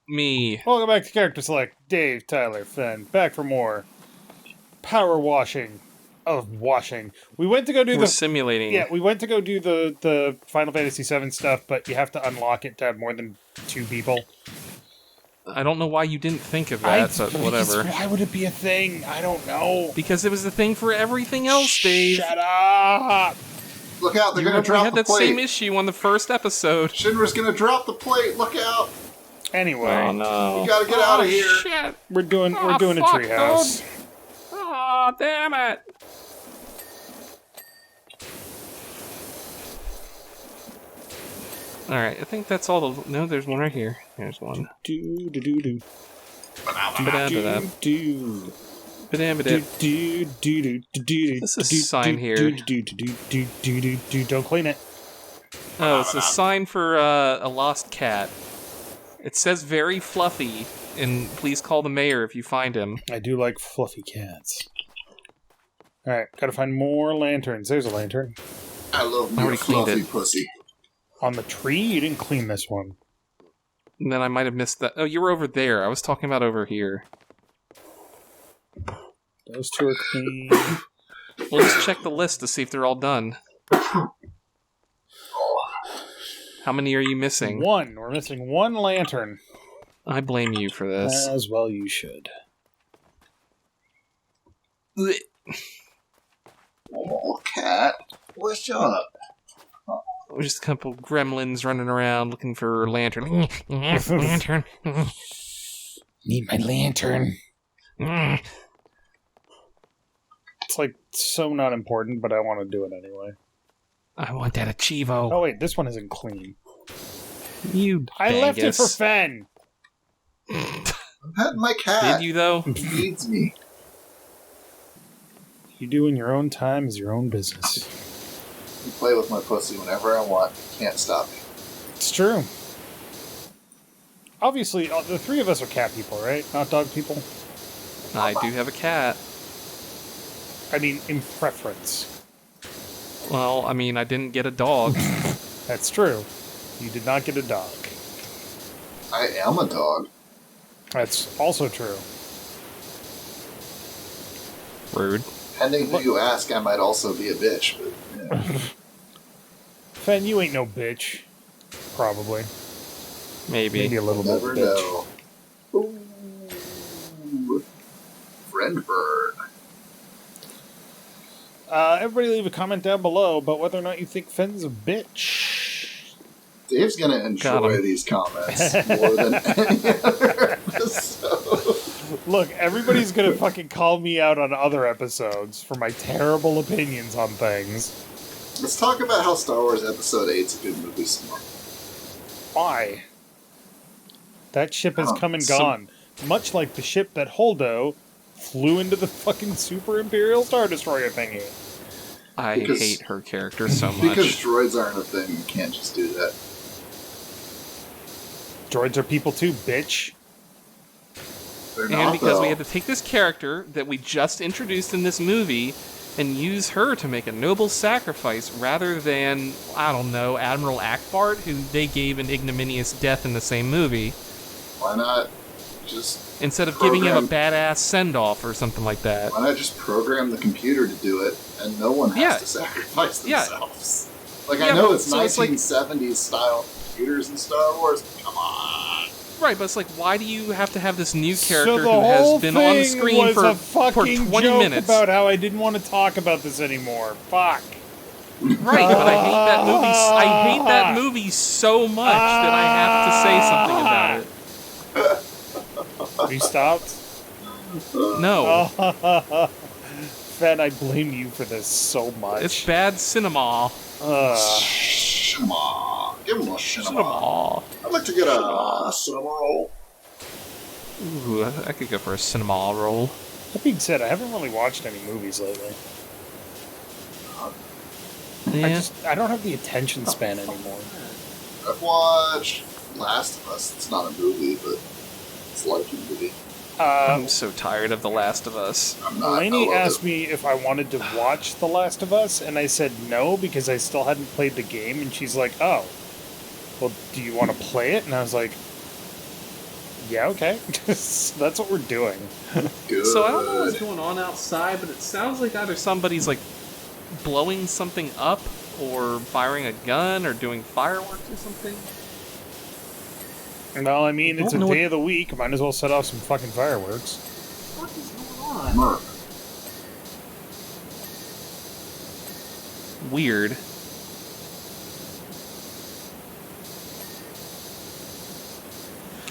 Me. Welcome back to Character Select. Dave, Tyler, Fenn, back for more power washing of washing. We went to go do We're simulating. Yeah, we went to go do the Final Fantasy VII stuff, but you have to unlock it to have more than 2 people. I don't know why you didn't think of that, but whatever. Why would it be a thing? I don't know. Because it was the thing for everything else, Dave. Shut up! Look out, they're going to We drop had the that plate. same issue on the first episode. Shinra's going to drop the plate. Look out. Anyway, Oh no. You got to get out of here. Shit. we're doing a fuck, treehouse. Oh, damn it. Alright, I think that's all the... No, there's one right here. There's one. Do do do do. Ba-da-ba-da. Do. Ba-dam-ba-dam. This is a sign here. Don't clean it. Oh, it's a sign for a lost cat. It says very fluffy, and please call the mayor if you find him. I do like fluffy cats. Alright, gotta find more lanterns. There's a lantern. I love I my already cleaned fluffy it. pussy. On the tree? You didn't clean this one. And then I might have missed that. Oh, you were over there. I was talking about over here. Those 2 are clean. We'll just check the list to see if they're all done. How many are you missing? 1. We're missing 1 lantern. I blame you for this. As well you should. Oh, cat. What's up? Just a couple gremlins running around looking for a lantern. Lantern. Need my lantern. It's like so not important, but I want to do it anyway. I want that Achivo. Oh wait, this one isn't clean. You I left it for Bangus. Fen. I'm petting my cat. Did you, though? He needs me. You do in your own time is your own business. I play with my pussy whenever I want. Can't stop me. It's true. Obviously, the 3 of us are cat people, right? Not dog people? I do have a cat. I mean, in preference. Well, I mean, I didn't get a dog. That's true. You did not get a dog. I am a dog. That's also true. Rude. Pending who you ask, I might also be a bitch. But, yeah. Fen, you ain't no bitch. Probably. Maybe. Maybe a little bit Never of a bitch. know. Ooh. Friend bird. Everybody leave a comment down below about whether or not you think Fen's a bitch. Dave's gonna Got enjoy him. these comments more than any other episode. Look, everybody's gonna fucking call me out on other episodes for my terrible opinions on things. Let's talk about how Star Wars Episode 8's a good movie some more. Why? That ship has Oh, come and so- gone. Much like the ship that Holdo flew into the fucking Super Imperial Star Destroyer thingy. I Because- hate her character so much. Because droids aren't a thing, you can't just do that. Droids are people too, bitch. They're And not, because though. we had to take this character that we just introduced in this movie and use her to make a noble sacrifice rather than, I don't know, Admiral Akbart, who they gave an ignominious death in the same movie, Why not just instead of giving him a Program. badass send-off or something like that. why not just program the computer to do it, and no one has Yeah. to sacrifice Yeah. themselves? Like, Yeah, I know but it's so it's like- 1970s style computers in Star Wars, but come on. Right, but it's like, why do you have to have this new So character the who whole has been on the thing screen was for a fucking 20 joke minutes? about how I didn't want to talk about this anymore. Fuck. Right, but I hate that movie. I hate that movie so much that I have to say something about it. Have you stopped? No, Fen, I blame you for this so much. it's bad cinema. Cinema. Give him a cinema. Cinema. I'd like to get a cinema roll. Ooh, I could go for a cinema roll. That being said, I haven't really watched any movies lately. Yeah. I don't have the attention span anymore. I've watched Last of Us. It's not a movie, but it's like a movie. I'm so tired of The Last of Us. I'm not. Lainey I love asked it. me if I wanted to watch The Last of Us, and I said no because I still hadn't played the game, and she's like, oh, well, do you want to play it? And I was like, Yeah, okay. That's what we're doing. Good. So I don't know what's going on outside, but it sounds like either somebody's like blowing something up, or firing a gun, or doing fireworks or something. Well, I mean, it's a don't know day of the week. Might as well set off some fucking fireworks. What is going on? Merc. Weird.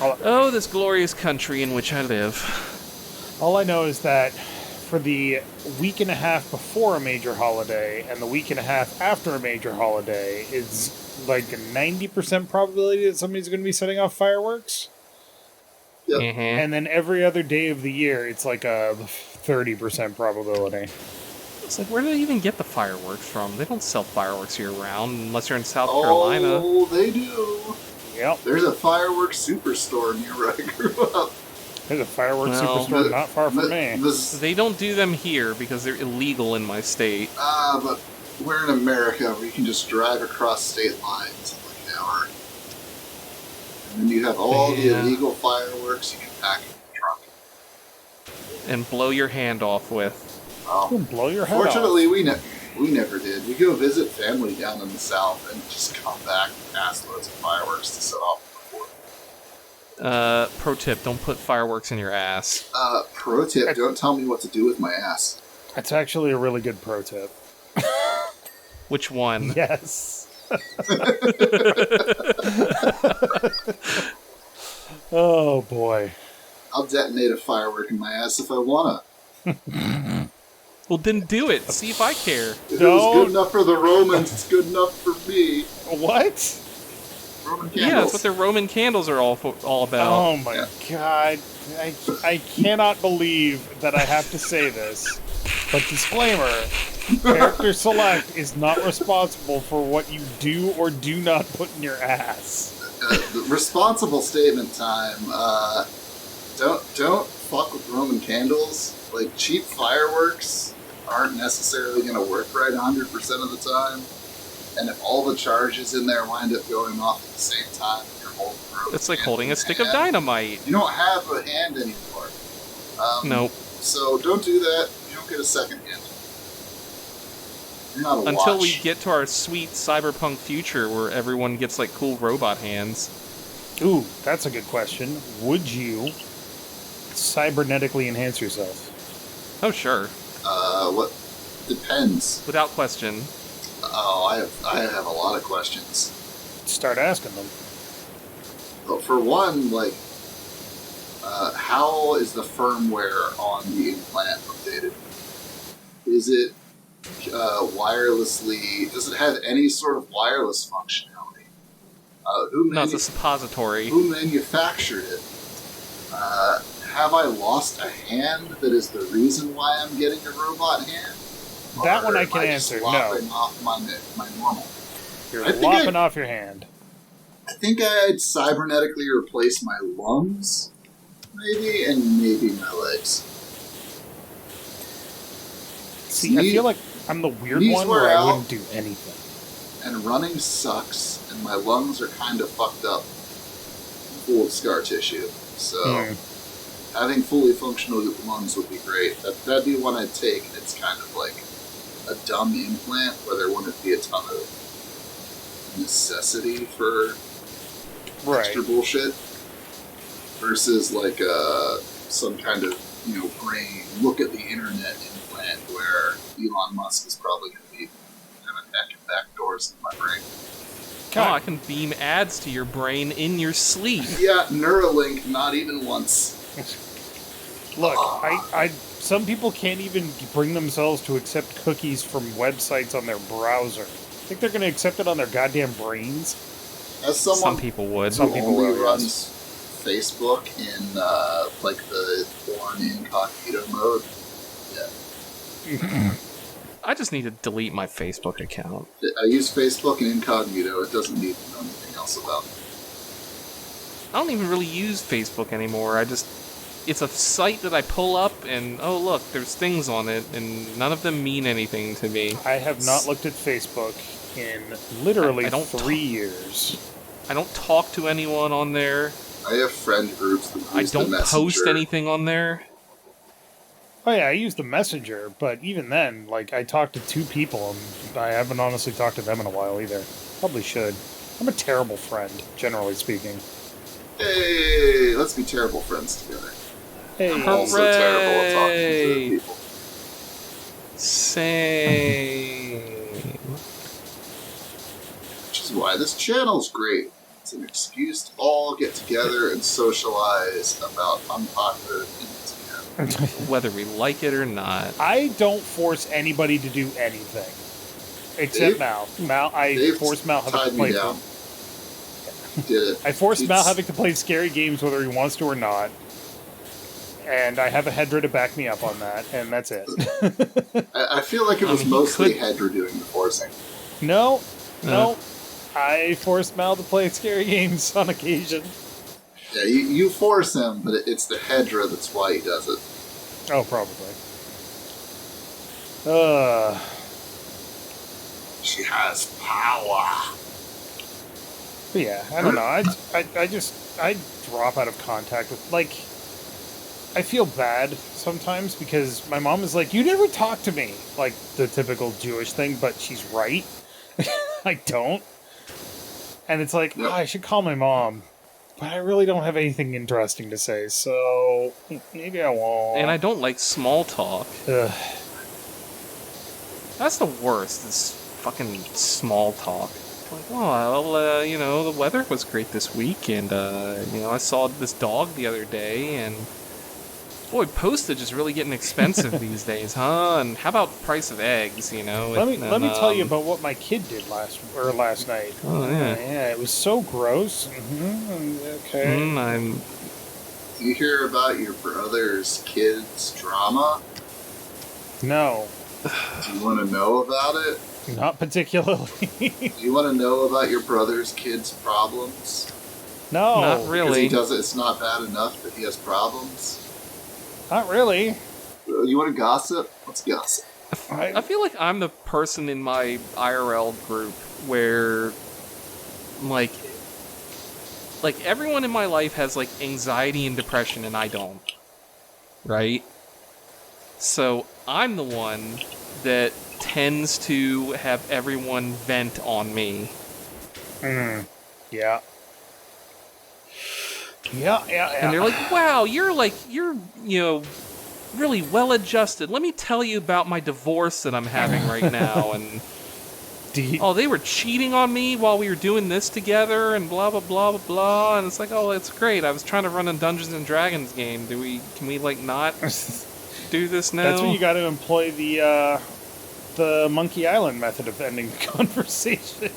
Oh, this glorious country in which I live. All I know is that for the week and a half before a major holiday and the week and a half after a major holiday, it's like a 90% probability that somebody's going to be setting off fireworks. Yep. Mhm. And then every other day of the year, it's like a 30% probability. It's like, where do they even get the fireworks from? They don't sell fireworks year-round unless you're in South Carolina. Oh, they do. Yep. There's a fireworks superstore near where I grew up. There's a fireworks Well, superstore not far from me. They don't do them here because they're illegal in my state. But we're in America where you can just drive across state lines in like an hour. And then you have all the Yeah. illegal fireworks you can pack in the trunk. And blow your hand off with. You'll Well, blow your head fortunately, we never did. We go visit family down in the south and just come back with ass loads of fireworks to set off before. Pro tip, don't put fireworks in your ass. Pro tip, don't tell me what to do with my ass. off. That's actually a really good pro tip. Which one? Yes. Oh boy. I'll detonate a firework in my ass if I wanna. Well, then do it. See if I care. If it was Don't. good enough for the Romans, it's good enough for me. What? Roman Yeah, that's candles. what their Roman candles are all about. Oh my Yeah. god. I cannot believe that I have to say this. But disclaimer, Character Select is not responsible for what you do or do not put in your ass. The responsible statement time. Don't fuck with Roman candles. Like, cheap fireworks aren't necessarily going to work right 100% of the time. And if all the charges in there wind up going off at the same time, you're holding a Roman It's like candle holding in a stick hand. of dynamite. You don't have a hand anymore. Nope. So don't do that. You don't get a second hand. You're not a Until watch. we get to our sweet cyberpunk future where everyone gets like cool robot hands. Ooh, that's a good question. Would you cybernetically enhance yourself? Oh, sure. What depends. Without question. Oh, I have a lot of questions. Start asking them. But for one, like, how is the firmware on the implant updated? Is it wirelessly? Does it have any sort of wireless functionality? No, it's a suppository. Who manufactured it? Have I lost a hand that is the reason why I'm getting a robot hand? That Or one I am can just answer, no. lopping off my normal. You're I think lopping off your hand. I think I'd cybernetically replace my lungs, maybe, and maybe my legs. See, I feel like I'm the weird Knees one wear where I out. wouldn't do anything. And running sucks, and my lungs are kind of fucked up, full of scar tissue. So having fully functional lungs would be great. That'd be one I'd take. And it's kind of like a dumb implant where there wouldn't be a ton of necessity for Right. extra bullshit versus like some kind of brain look at the internet implant where Elon Musk is probably going to be kind of hacking back doors in my brain. Oh, I can beam ads to your brain in your sleep. Yeah, Neuralink, not even once. Look, some people can't even bring themselves to accept cookies from websites on their browser. Think they're going to accept it on their goddamn brains? As someone Some people would. Some who people only will, runs yes. Facebook in like the porn incognito mode, yeah. I just need to delete my Facebook account. I use Facebook in incognito. It doesn't need to know anything else about me. I don't even really use Facebook anymore. It's a site that I pull up and, oh look, there's things on it, and none of them mean anything to me. I have not looked at Facebook in literally I don't 3 years. I don't talk to anyone on there. I have friend groups that I use the don't post Messenger. anything on there. Oh yeah, I use the Messenger, but even then, like, I talked to 2 people, and I haven't honestly talked to them in a while either. Probably should. I'm a terrible friend, generally speaking. Hey, let's be terrible friends together. Hey, I'm also terrible at talking Hooray! to people. Same. Which is why this channel's great. It's an excuse to all get together and socialize about unpopular opinions we have. Whether we like it or not. I don't force anybody to do anything. Except Dave- Mal. I Dave force Mal having tied to me play. down. Did it. I force Mal It's- having to play scary games whether he wants to or not. And I have a Hedra to back me up on that, and that's it. I feel like it was he mostly could- Hedra doing the forcing. No. I force Mal to play scary games on occasion. Yeah, you force him, but it's the Hedra that's why he does it. Oh, probably. She has power. But yeah, I don't know. I drop out of contact with, like, I feel bad sometimes because my mom is like, you never talk to me. Like the typical Jewish thing, but she's right. I don't. And it's like, Yep. I should call my mom. But I really don't have anything interesting to say, so maybe I won't. And I don't like small talk. Ugh. That's the worst, is fucking small talk. Like, oh, well, the weather was great this week, and, I saw this dog the other day, and boy, postage is really getting expensive these days, huh? And how about the price of eggs, Let me tell you about what my kid did last night. Oh, yeah. Yeah, it was so gross. Okay. Do you hear about your brother's kids' drama? No, Do you want to know about it? not particularly. Do you want to know about your brother's kids' problems? No, Not Because really. he does it, it's not bad enough that he has problems. not really. You want to gossip? Let's gossip. I feel like I'm the person in my IRL group where, like everyone in my life has, like, anxiety and depression, and I don't. Right? So, I'm the one that tends to have everyone vent on me. Yeah. Yeah. And they're like, wow, you're really well adjusted. Let me tell you about my divorce that I'm having right now. And oh, they were cheating on me while we were doing this together, and blah blah blah blah blah. And it's like, oh, that's great. I was trying to run a Dungeons and Dragons game. Can we like not do this now? That's when you got to employ the Monkey Island method of ending the conversation.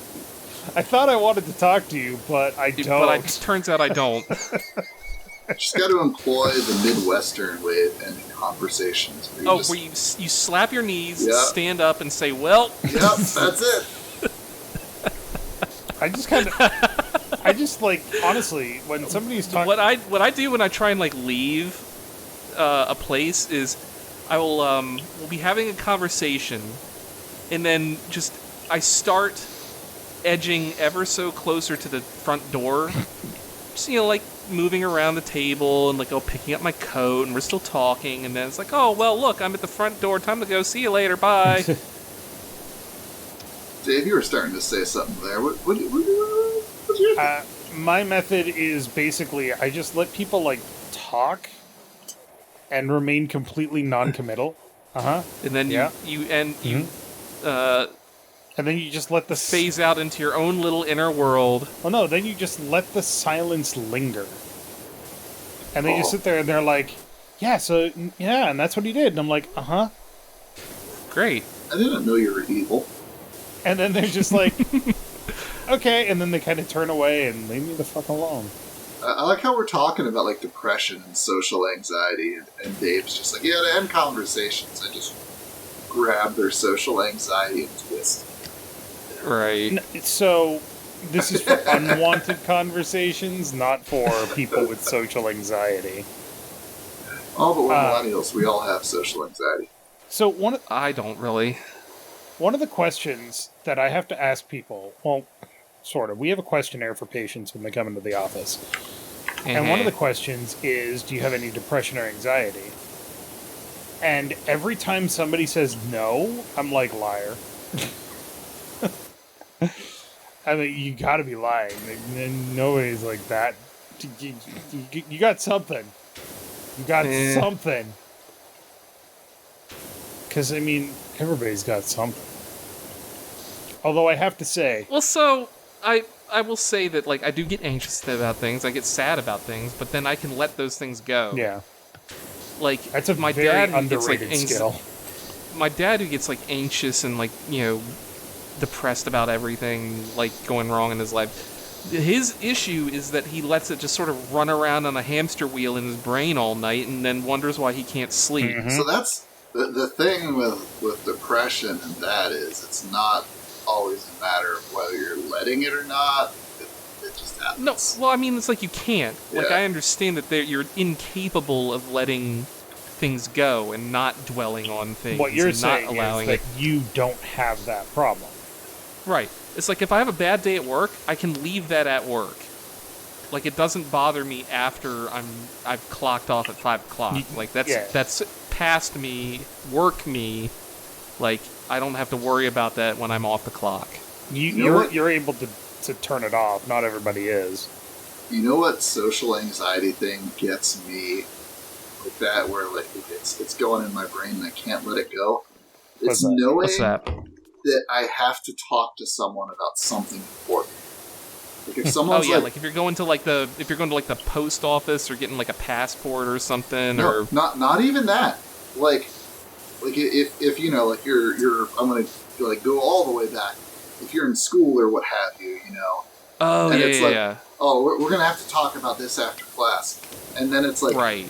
I thought I wanted to talk to you, but I don't. But it turns out I don't. Just got to employ the Midwestern way of ending conversations. Where you just, Where you slap your knees, Yeah. stand up, and say, well... Yep, that's it. I just like, honestly, when somebody's talking... What I do when I try and, like, leave a place is I will we'll be having a conversation, and then just I start edging ever so closer to the front door, just, like, moving around the table and, like, picking up my coat, and we're still talking, and then it's like, oh, well, look, I'm at the front door, time to go, see you later, bye. Dave, you were starting to say something there. What's your my method is basically I just let people, like, talk and remain completely non-committal. And then Yeah. you And then you just let the phase out into your own little inner world. Oh no, then you just let the silence linger. And they just sit there and they're like, yeah, and that's what he did. And I'm like, uh-huh. Great. I didn't know you were evil. And then they're just like, okay, and then they kind of turn away and leave me the fuck alone. I like how we're talking about, like, depression and social anxiety, and Dave's just like, yeah, to end conversations, I just grab their social anxiety and twist. Right. So, this is for unwanted conversations, not for people with social anxiety. Oh, but we're millennials. We all have social anxiety. So, one I don't really. of the questions that I have to ask people, well, sort of, we have a questionnaire for patients when they come into the office. And one of the questions is, do you have any depression or anxiety? And every time somebody says no, I'm like, liar. I mean, you gotta be lying. Nobody's like that. You got something. You got something. Because, I mean, everybody's got something. Although I have to say... Well, so, I will say that, like, I do get anxious about things, I get sad about things, but then I can let those things go. Yeah. Like, that's a my very dad underrated gets, like, skill. My dad, who gets, like, anxious and, like, you know, depressed about everything, like, going wrong in his life, his issue is that he lets it just sort of run around on a hamster wheel in his brain all night and then wonders why he can't sleep. Mm-hmm. So that's the thing with depression, and that is it's not always a matter of whether you're letting it or not. It just happens. No, well, I mean, it's like you can't. Like, Yeah. I understand that you're incapable of letting things go and not dwelling on things. What you're and saying not allowing is that you don't have that problem. Right. It's like if I have a bad day at work, I can leave that at work. Like, it doesn't bother me after I've clocked off at 5 o'clock. Like, that's past me, work me. Like, I don't have to worry about that when I'm off the clock. You're able to turn it off. Not everybody is. You know what social anxiety thing gets me? Like that, where like it's going in my brain and I can't let it go. It's knowing What's that? that I have to talk to someone about something important. Like if someone's like if you're going to like the post office or getting like a passport or something, no, or not even that. Like if you know, like you're I'm gonna like go all the way back. If you're in school or what have you, you know. Oh, and yeah, it's yeah, like, yeah. Oh, we're gonna have to talk about this after class, and then it's like, right.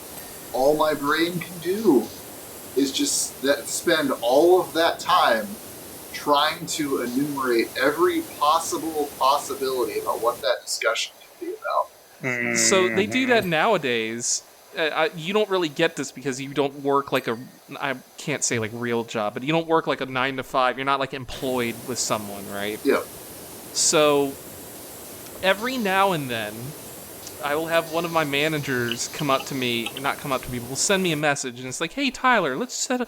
All my brain can do is just spend all of that time trying to enumerate every possibility about what that discussion could be about. So they do that nowadays. You don't really get this because you don't work like I can't say like real job, but you don't work like a 9 to 5. You're not like employed with someone, right? Yeah. So every now and then, I will have one of my managers not come up to me, but will send me a message, and it's like, "Hey Tyler, let's set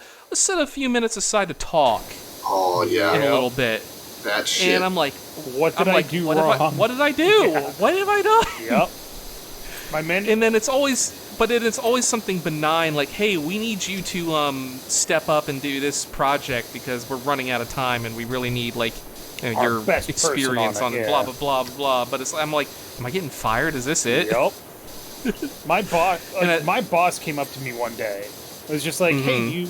a few minutes aside to talk." Oh yeah. In a little bit. That shit. And I'm like, what did I do wrong? What did I do? Yeah. What have I done? Yep. My man. And then it's always something benign, like, "Hey, we need you to step up and do this project because we're running out of time, and we really need like your best experience on it, blah blah blah blah." But I'm like, am I getting fired? Is this it? Yep. My boss came up to me one day. It was just like, "Hey, you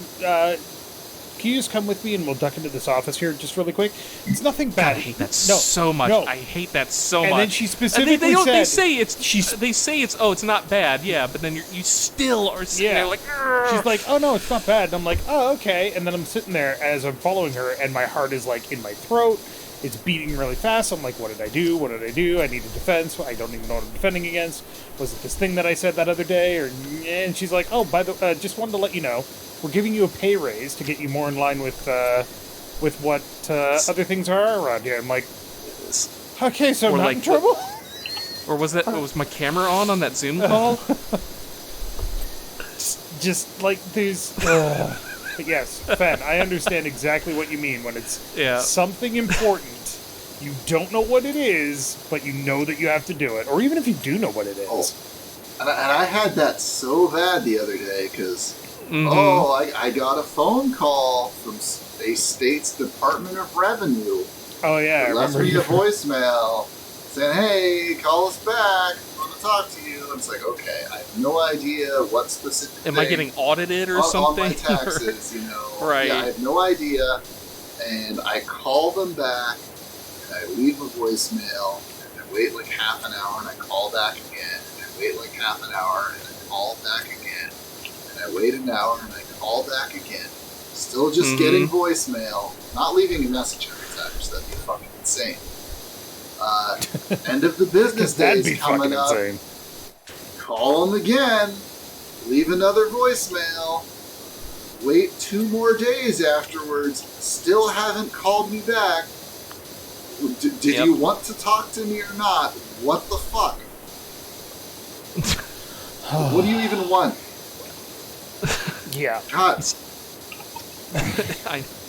can you just come with me and we'll duck into this office here just really quick? It's nothing bad." God, I hate that so much. No. I hate that so much. And then she specifically said, they say it's not bad, yeah, but then you still are sitting there like, "Argh." She's like, "Oh no, it's not bad." And I'm like, "Oh, okay." And then I'm sitting there as I'm following her, and my heart is like in my throat. It's beating really fast. I'm like, what did I do? What did I do? I need a defense. I don't even know what I'm defending against. Was it this thing that I said that other day? And she's like, "Oh, by the just wanted to let you know, we're giving you a pay raise to get you more in line with what other things are around here." I'm like, "Okay, so I'm not in trouble?" Or was my camera on that Zoom call? just like there's... But yes, Ben, I understand exactly what you mean when it's something important. You don't know what it is, but you know that you have to do it. Or even if you do know what it is. Oh. And I had that so bad the other day because, I got a phone call from a state's Department of Revenue. Oh, yeah, I left remember. me a voicemail saying, "Hey, call us back. I want to talk to you." And it's like, okay, I have no idea what specific Am I getting audited or something? On my taxes, you know. Right. Yeah, I have no idea. And I call them back, and I leave a voicemail, and I wait like half an hour, and I call back again, and I wait like half an hour, and I call back again, and I wait an hour, and I call back again. Still just getting voicemail, not leaving a message every time, because that'd be fucking insane. End of the business day is coming up. Insane. Call them again, leave another voicemail, wait 2 more days afterwards, still haven't called me back. Did you want to talk to me or not? What the fuck? What do you even want? Yeah. God,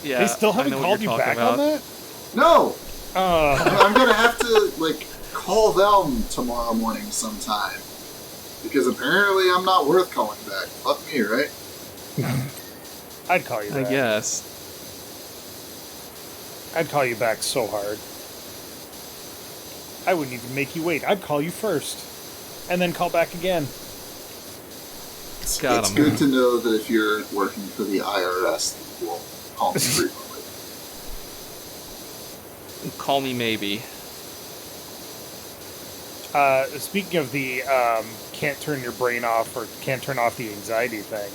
Yeah, They still I haven't know what called you you're back talking on about. that? no! Uh, I'm gonna have to, like, call them tomorrow morning sometime. Because apparently I'm not worth calling back. Fuck me, right? I'd call you I back. guess. I'd call you back so hard. I wouldn't even make you wait. I'd call you first. And then call back again. Got It's 'em. good to know that if you're working for the IRS, you will call me frequently. Call me maybe. Speaking of the can't turn your brain off or can't turn off the anxiety thing,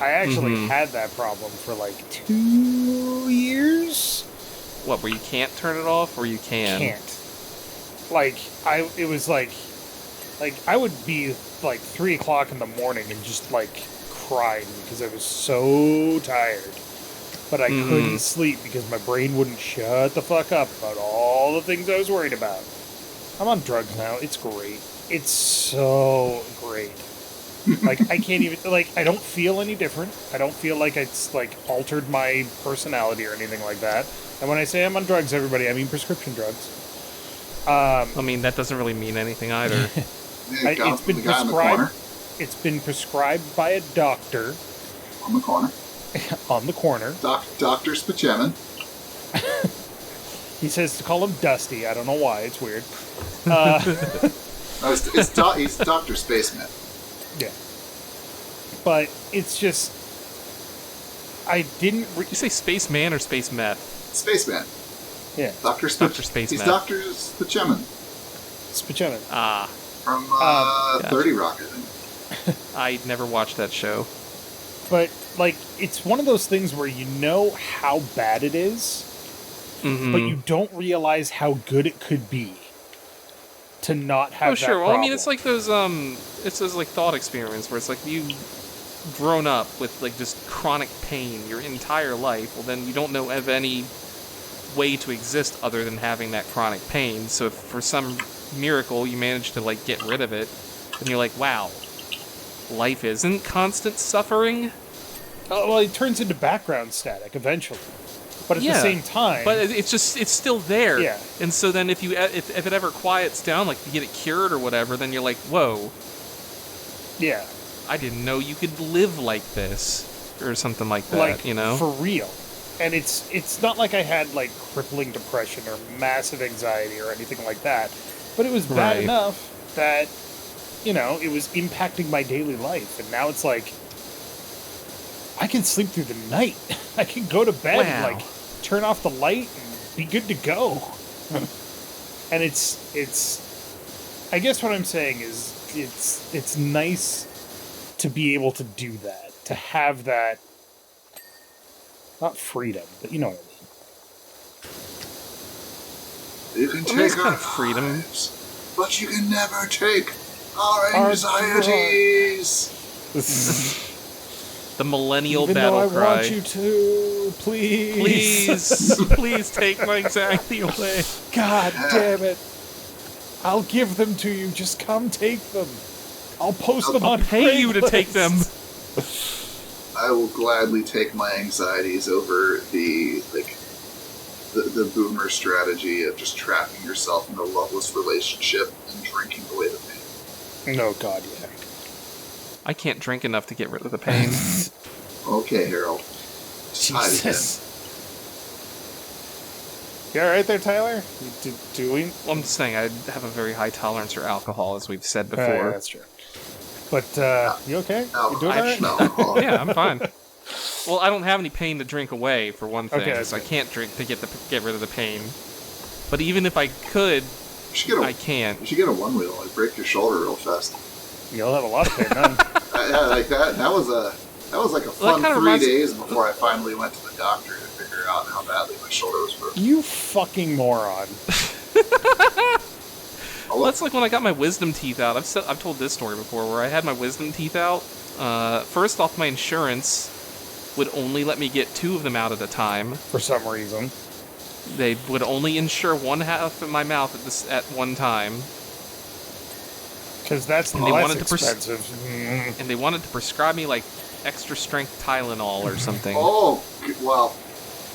I actually Mhm. had that problem for like 2 years. What, where you can't turn it off, or you can? Can't. Like it was like I would be like 3 o'clock in the morning and just like crying because I was so tired, but I couldn't sleep because my brain wouldn't shut the fuck up about all the things I was worried about. I'm on drugs now. It's great. It's so great. Like, I can't even, like, I don't feel any different. I don't feel like it's, like, altered my personality or anything like that. And when I say I'm on drugs, everybody, I mean prescription drugs. I mean, that doesn't really mean anything either. Yeah, got It's been the guy in the prescribed. corner. It's been prescribed by a doctor On the corner. on the corner. Dr. Spachemin. He says to call him Dusty. I don't know why. It's weird. No, he's Dr. Spaceman. Yeah. But it's just... I didn't... You say spaceman or space meth? Spaceman. Yeah. Dr. Spaceman. He's Dr. Spachemin Spachemin. Ah, from gotcha. 30 Rock, I think. I never watched that show. But, like, it's one of those things where you know how bad it is, Mm-hmm. but you don't realize how good it could be to not have Oh, sure. that Well, I mean, problem. it's like those like thought experiments where it's like you've grown up with like just chronic pain your entire life. Well, then you don't know of any way to exist other than having that chronic pain. So if for some miracle you manage to like get rid of it, then you're like, wow, life isn't constant suffering. Well, it turns into background static eventually. But at the Yeah, same time... But it's still there. Yeah. And so then if it ever quiets down, like you get it cured or whatever, then you're like, whoa, yeah. I didn't know you could live like this, or something like that. Like, you know? for real. And it's not like I had, like, crippling depression or massive anxiety or anything like that. But it was bad Right. enough that, you know, it was impacting my daily life. And now it's like... I can sleep through the night. I can go to bed and, Wow. like, turn off the light and be good to go. And it's I guess what I'm saying is it's nice to be able to do that, to have that, not freedom, but you know what I mean. You can I mean, take it's our kind of freedom. lives, but you can never take our Our anxieties. The millennial Even battle though I cry. want you to, please. Please take my anxiety away. God damn it. I'll give them to you. Just come take them. I'll post them I'll on pay you to take them. Craigslist. I will gladly take my anxieties over the boomer strategy of just trapping yourself in a loveless relationship and drinking away the pain. No, God, yeah. I can't drink enough to get rid of the pain. Okay, Harold. Decide again. Jesus. You alright there, Tyler? You doing? Well, I'm just saying, I have a very high tolerance for alcohol, as we've said Yeah, before. that's true. But, you okay? You doing alright? No. Yeah, I'm fine. Well, I don't have any pain to drink away, for one thing, Okay, that's so I good. can't drink to get rid of the pain. But even if I could, You should get I a can't. you should get a one wheel. Like break your shoulder real fast. You'll have a lot of pain then. Yeah, like that. That was like a Well, that fun kinda 3 reminds- days before I finally went to the doctor to figure out how badly my shoulder was broken. You fucking moron. Well, that's like when I got my wisdom teeth out. I've told this story before, where I had my wisdom teeth out. First off, my insurance would only let me get 2 of them out at a time. For some reason. They would only insure one half of my mouth at one time. Because that's And they less wanted to expensive. and they wanted to prescribe me like extra strength Tylenol or something. Oh, well,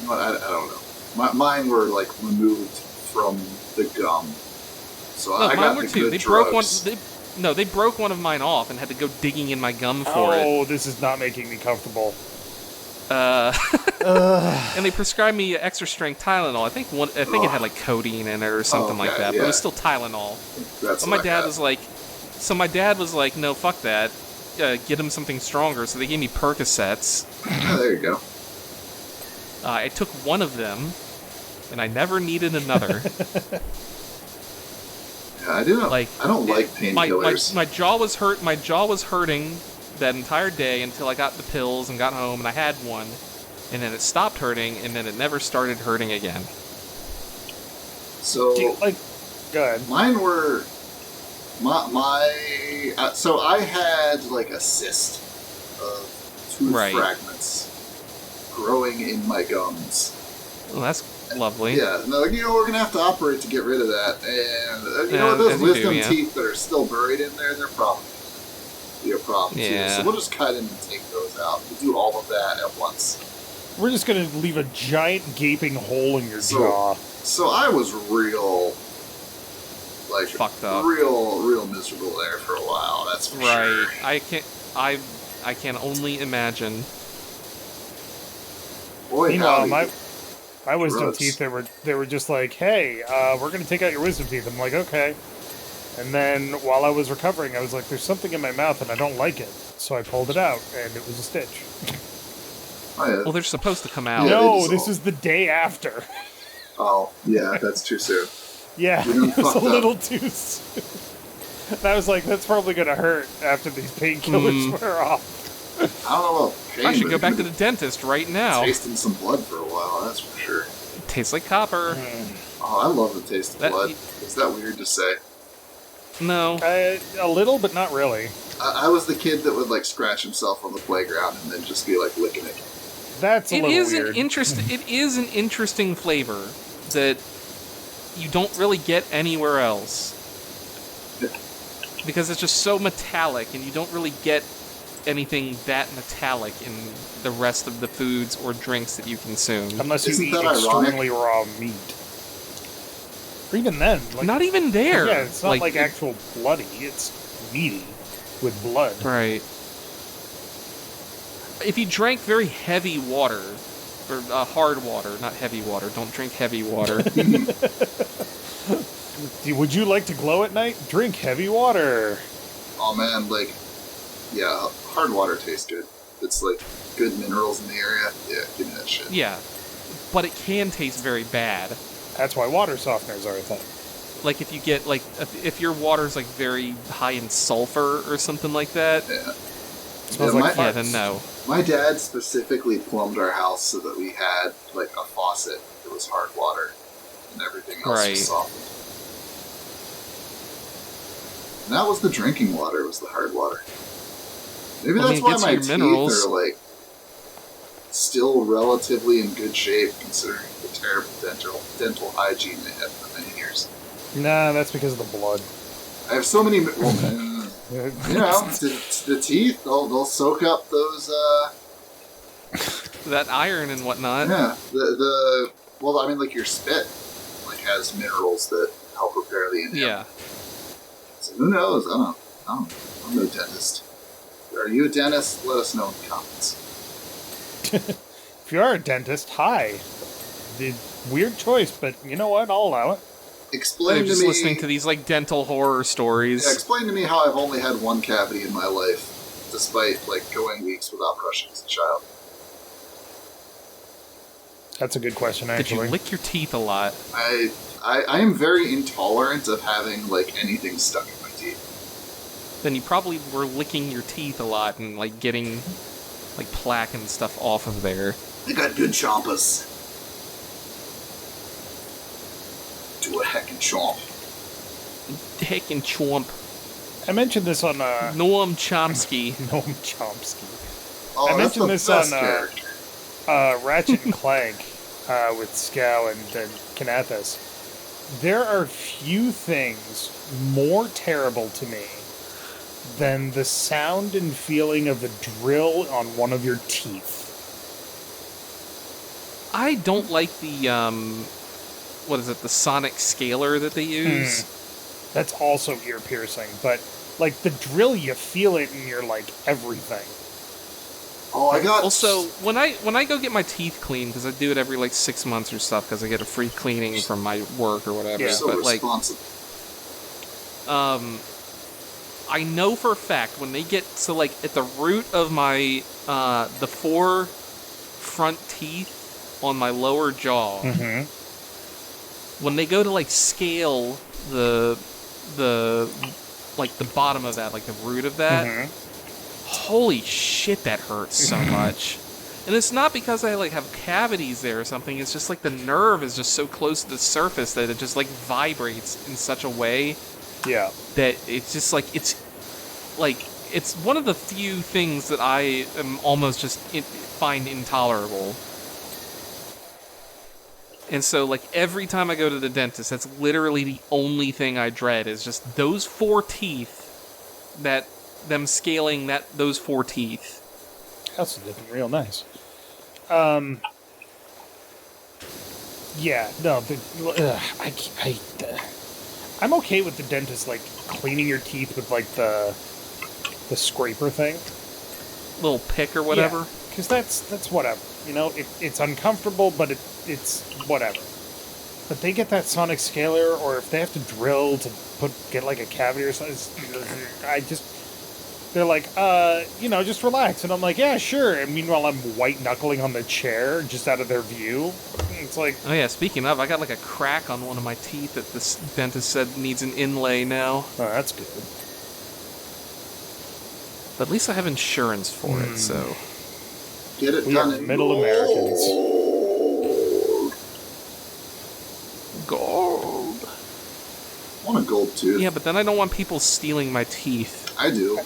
you know what, I don't know. Mine were like removed from the gum, so No, I mine got were the too. good They drugs. broke one. They broke one of mine off and had to go digging in my gum for it. Oh, this is not making me comfortable. And they prescribed me extra strength Tylenol. I think it had like codeine in it or something like okay, that, but yeah. it was still Tylenol. That's But what I got. my dad was like, no, fuck that. Get him something stronger. So they gave me Percocets. Yeah, there you go. I took one of them, and I never needed another. Yeah, I do not. Like, I don't like painkillers. My jaw was hurt. My jaw was hurting that entire day until I got the pills and got home, and I had one, and then it stopped hurting, and then it never started hurting again. So, go ahead. mine were so I had like a cyst of tooth Right. fragments growing in my gums. Well, that's lovely. Yeah, and they're like, we're gonna have to operate to get rid of that. And you know what, Yeah, those as you do, wisdom yeah. teeth that are still buried in there, they're probably be a problem Yeah. too. So we'll just cut in and take those out. We'll do all of that at once. We're just going to leave a giant gaping hole in your So- jaw. So I was real, like, Fucked up. real miserable there for a while. That's for Right. sure. I can only imagine. Boy, Meanwhile, howdy. my wisdom Gross. teeth, they were just like, hey, we're going to take out your wisdom teeth. I'm like, okay. And then while I was recovering, I was like, there's something in my mouth and I don't like it. So I pulled it out, and it was a stitch. Oh, yeah. Well, they're supposed to come out. Yeah, they No, just this all- was the day after. Oh, yeah, that's too soon. Yeah, You done it was a fucked up. little too soon. And I was like, that's probably going to hurt after these painkillers wear off. I don't know about pain, I should but go back you've to the dentist right now. been tasting some blood for a while, that's for sure. Tastes like copper. Oh, I love the taste of That- blood. Is that weird to say? No. A little, but not really. I was the kid that would, like, scratch himself on the playground and then just be, like, licking it. That's a It little is weird. It is an interesting flavor that you don't really get anywhere else because it's just so metallic, and you don't really get anything that metallic in the rest of the foods or drinks that you consume. Unless you Isn't eat that ironic? extremely raw meat. Or even then, like, Not even there. yeah, it's not like actual bloody. It's meaty with blood. Right. If you drank very heavy water, or hard water, not heavy water. Don't drink heavy water. Would you like to glow at night? Drink heavy water. Oh, man, like, yeah, hard water tastes good. It's, like, good minerals in the area. Yeah, give me that shit. Yeah, but it can taste very bad. That's why water softeners are a thing. Like if you get like if your water's like very high in sulfur or something like that. Yeah. Smells Yeah, like my- Yeah, farts. then no. My dad specifically plumbed our house so that we had, like, a faucet that was hard water, and everything else Right. was softened. And that was the drinking water, was the hard water. Maybe Well, I that's mean, it why gets my your teeth minerals. are, like, still relatively in good shape, considering the terrible dental hygiene they had for many years. Nah, that's because of the blood. I have so many... Well, you know, the teeth, they'll soak up those, That iron and whatnot. yeah, well, I mean, like, your spit, like, has minerals that help repair the enamel. Yeah. So who knows? I don't know. I'm no dentist. Are you a dentist? Let us know in the comments. If you are a dentist, hi. The weird choice, but you know what? I'll allow it. Explain They're to just me. listening to these like dental horror stories. Yeah, explain to me how I've only had one cavity in my life, despite like going weeks without brushing as a child. That's a good question, Did you actually. lick your teeth a lot? I am very intolerant of having like anything stuck in my teeth. Then you probably were licking your teeth a lot and like getting like plaque and stuff off of there. I got good chompas. Do a heckin' chomp. Heckin' chomp. I mentioned this on Noam Chomsky. Noam Chomsky. Oh, I that's mentioned the this best on, character. Ratchet and Clank with Scow and Kanathas. There are few things more terrible to me than the sound and feeling of a drill on one of your teeth. I don't like the, what is it, the sonic scaler that they use. That's also ear piercing, but like the drill, you feel it in your like everything. Oh, I got... Also, when I go get my teeth cleaned, because I do it every like 6 months or stuff, because I get a free cleaning from my work or whatever. Yeah. so but like, responsible. I know for a fact when they get to like at the root of my the 4 front teeth on my lower jaw, when they go to like scale the like the bottom of that, like the root of that, holy shit, that hurts so much. And it's not because I like have cavities there or something. It's just like the nerve is just so close to the surface that it just like vibrates in such a way Yeah. that it's just like it's one of the few things that I am almost just find intolerable. And so like every time I go to the dentist, that's literally the only thing I dread is just those 4 teeth, them scaling those 4 teeth. That's looking real nice. Yeah, no, I'm okay with the dentist like cleaning your teeth with like the scraper thing, Little pick or whatever. because that's whatever. You know, it's uncomfortable, but it's whatever. But they get that sonic scaler, or if they have to drill to get like a cavity or something, they're like, just relax. And I'm like, yeah, sure. And meanwhile, I'm white knuckling on the chair just out of their view. It's like, Oh yeah, speaking of, I got like a crack on one of my teeth that this dentist said needs an inlay now. oh, that's good. But at least I have insurance for it, so... Get it We done are in middle Americans. Gold. I want a gold tooth. Yeah, but then I don't want people stealing my teeth. I do.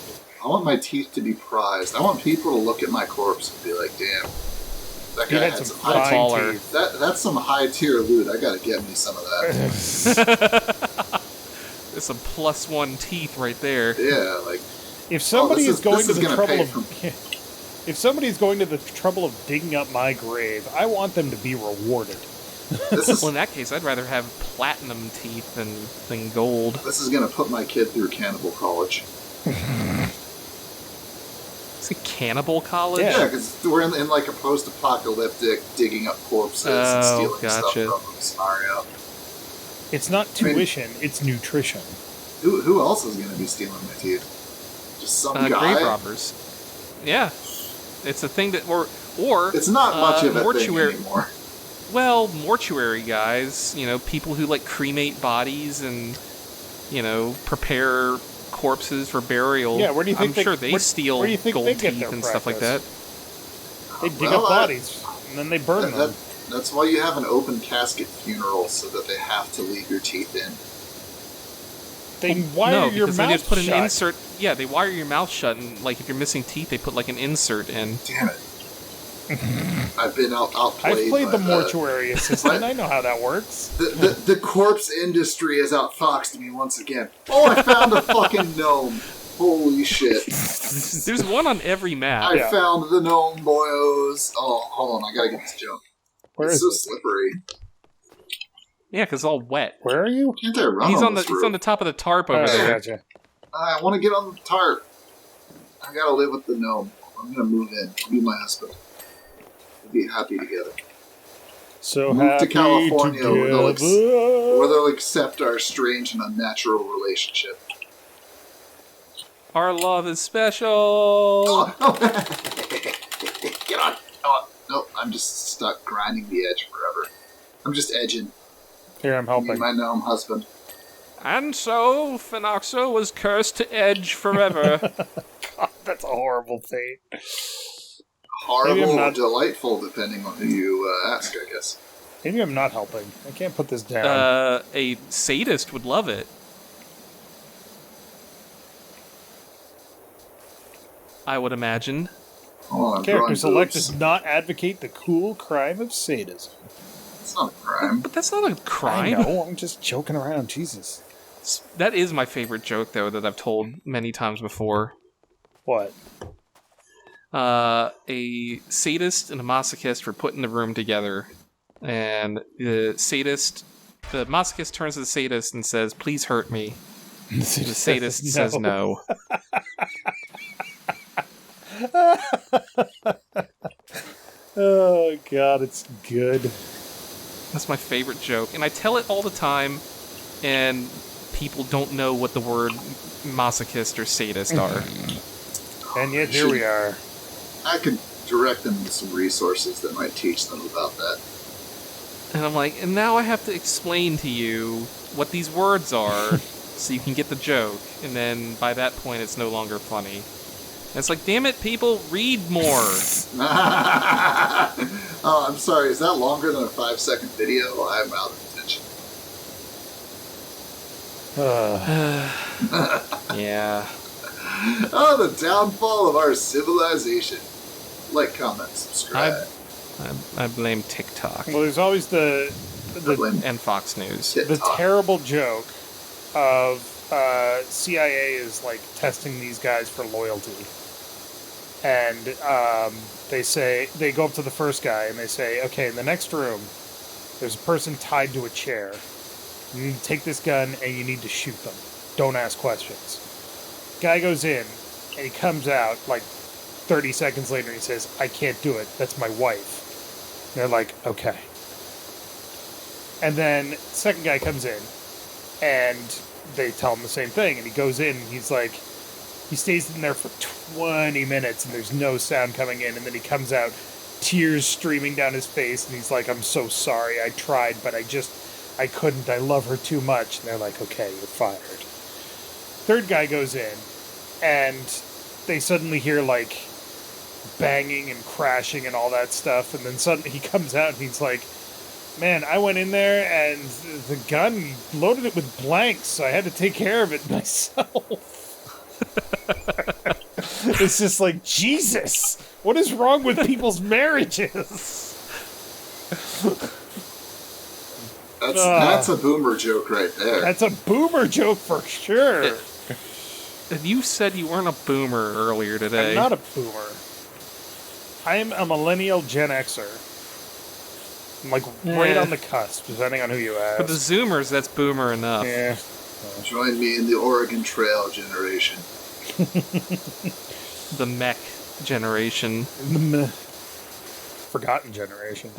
I want my teeth to be prized. I want people to look at my corpse and be like, damn, that He guy had had some some high fine baller. teeth. That's some high tier loot. I gotta get me some of that. There's some +1 teeth right there. Yeah, like If somebody this is going this to is the gonna trouble pay of for- if somebody is going to the trouble of digging up my grave, I want them to be rewarded. this is Well, in that case, I'd rather have platinum teeth than gold. this is gonna put my kid through cannibal college. Is it cannibal college? Yeah. Yeah, because we're in like a post-apocalyptic digging up corpses and Oh, stealing gotcha. stuff from them scenario. It's not tuition, it's nutrition. Who else is gonna be stealing my teeth? Just some guy. Grave robbers. Yeah, it's a thing that or It's not much of a thing mortuary. anymore. Well, mortuary guys, people who like cremate bodies and prepare corpses for burial. Yeah, where do you think I'm sure they steal where do you think gold they get teeth their and stuff like that. practice? They dig Well, up bodies and then they burn them. That's why you have an open casket funeral, so that they have to leave your teeth in. They wire no, your because they mouth just put an shut. insert. Yeah, they wire your mouth shut, and like if you're missing teeth, they put like an insert in. Damn it. I've been outplayed. I've played by the mortuary assistant. I know how that works. The corpse industry has outfoxed me once again. Oh, I found a fucking gnome. Holy shit. There's one on every map. I found the gnome, boyos. Oh, hold on, I gotta get this jump. Where It's is so it? slippery. Yeah, because it's all wet. Where are you? Can't I run He's on this the roof? on the top of the tarp over Oh, there. gotcha. I want to get on the tarp. I gotta live with the gnome. I'm gonna move in. Be my husband. We'll be happy together. So Move to happy California where they'll together. Where they'll accept our strange and unnatural relationship. Our love is special. Oh, no. Get on! Oh, no, I'm just stuck grinding the edge forever. I'm just edging. Here, I'm Me, helping. my gnome husband. And so Phenoxo was cursed to edge forever. God, that's a horrible fate. Horrible Maybe I'm or not- delightful, depending on who you ask, I guess. Maybe I'm not helping. I can't put this down. A sadist would love it. I would imagine. Hold on, I'm Character drawing select boobs. does not advocate the cool crime of sadism. It's not a crime. But that's not a crime. I know, I'm just joking around, Jesus. That is my favorite joke, though, that I've told many times before. What? A sadist and a masochist were put in the room together, and the masochist turns to the sadist and says, "Please hurt me." The sadist says no. Oh, God, it's good. That's my favorite joke, and I tell it all the time, and people don't know what the word masochist or sadist are. And yet here we are. I could direct them to some resources that might teach them about that. And I'm like, and now I have to explain to you what these words are so you can get the joke. And then by that point, it's no longer funny. And it's like, damn it, people, read more. Oh, I'm sorry. Is that longer than a 5-second video? I'm out of attention. Yeah. Oh, the downfall of our civilization. Like, comment, subscribe. I blame TikTok. Well, there's always the and Fox News. the terrible joke of CIA is like testing these guys for loyalty, and they go up to the first guy and they say, okay, in the next room there's a person tied to a chair. You need to take this gun and you need to shoot them. Don't ask questions. Guy goes in and he comes out like 30 seconds later and he says, I can't do it, that's my wife. And they're like, okay. And then second guy comes in and they tell him the same thing, and he goes in and he's like, he stays in there for 20 minutes and there's no sound coming in, and then he comes out, tears streaming down his face, and he's like, I'm so sorry, I tried, but I couldn't, I love her too much. And they're like, okay, you're fired. Third guy goes in and they suddenly hear like banging and crashing and all that stuff, and then suddenly he comes out and he's like, man, I went in there and the gun loaded it with blanks, so I had to take care of it myself. It's just like, Jesus, what is wrong with people's marriages? That's a boomer joke right there. That's a boomer joke for sure. You said you weren't a boomer earlier today. I'm not a boomer. I'm a millennial Gen Xer. I'm like right on the cusp, depending on who you ask. For the Zoomers, that's boomer enough. Yeah. Join me in the Oregon Trail generation. The mech generation. The forgotten generation.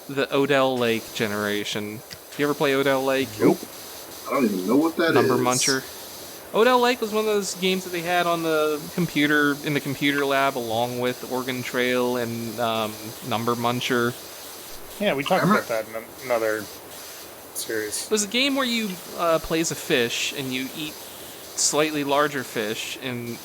The Odell Lake generation. You ever play Odell Lake? Nope. I don't even know what that Number is. Muncher. Odell Lake was one of those games that they had on the computer, in the computer lab, along with Oregon Trail and Number Muncher. Yeah, we talked about that in another series. It was a game where you play as a fish, and you eat slightly larger fish, and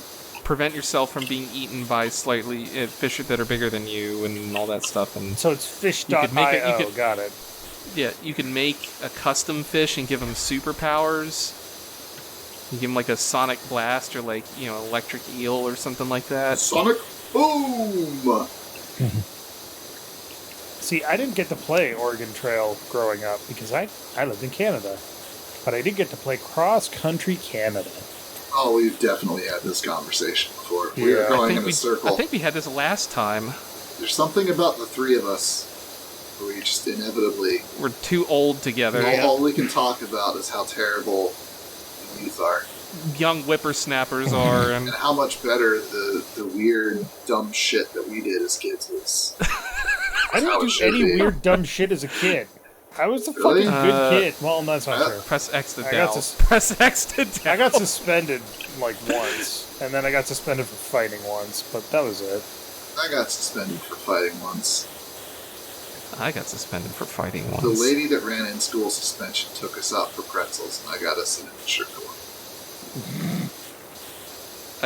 prevent yourself from being eaten by slightly fish that are bigger than you, and all that stuff. And So it's fish.io, got it. yeah, you can make a custom fish and give them superpowers. You give them like a sonic blast or like, electric eel or something like that. Sonic Boom! See, I didn't get to play Oregon Trail growing up because I lived in Canada. But I did get to play Cross Country Canada. Oh, we've definitely had this conversation before. We are going in a circle. I think we had this last time. There's something about the three of us where we just inevitably... We're too old together. All we can talk about is how terrible the youth are. Young whippersnappers are. And how much better the weird, dumb shit that we did as kids is. I didn't do any weird, dumb shit as a kid. I was a Really? fucking good kid. Well, that's not true. Press X to I down. got Press X to down. I got suspended like once, and then I got suspended for fighting once, but that was it. I got suspended for fighting once. I got suspended for fighting once. The lady that ran in school suspension took us out for pretzels, and I got us in a sugar one.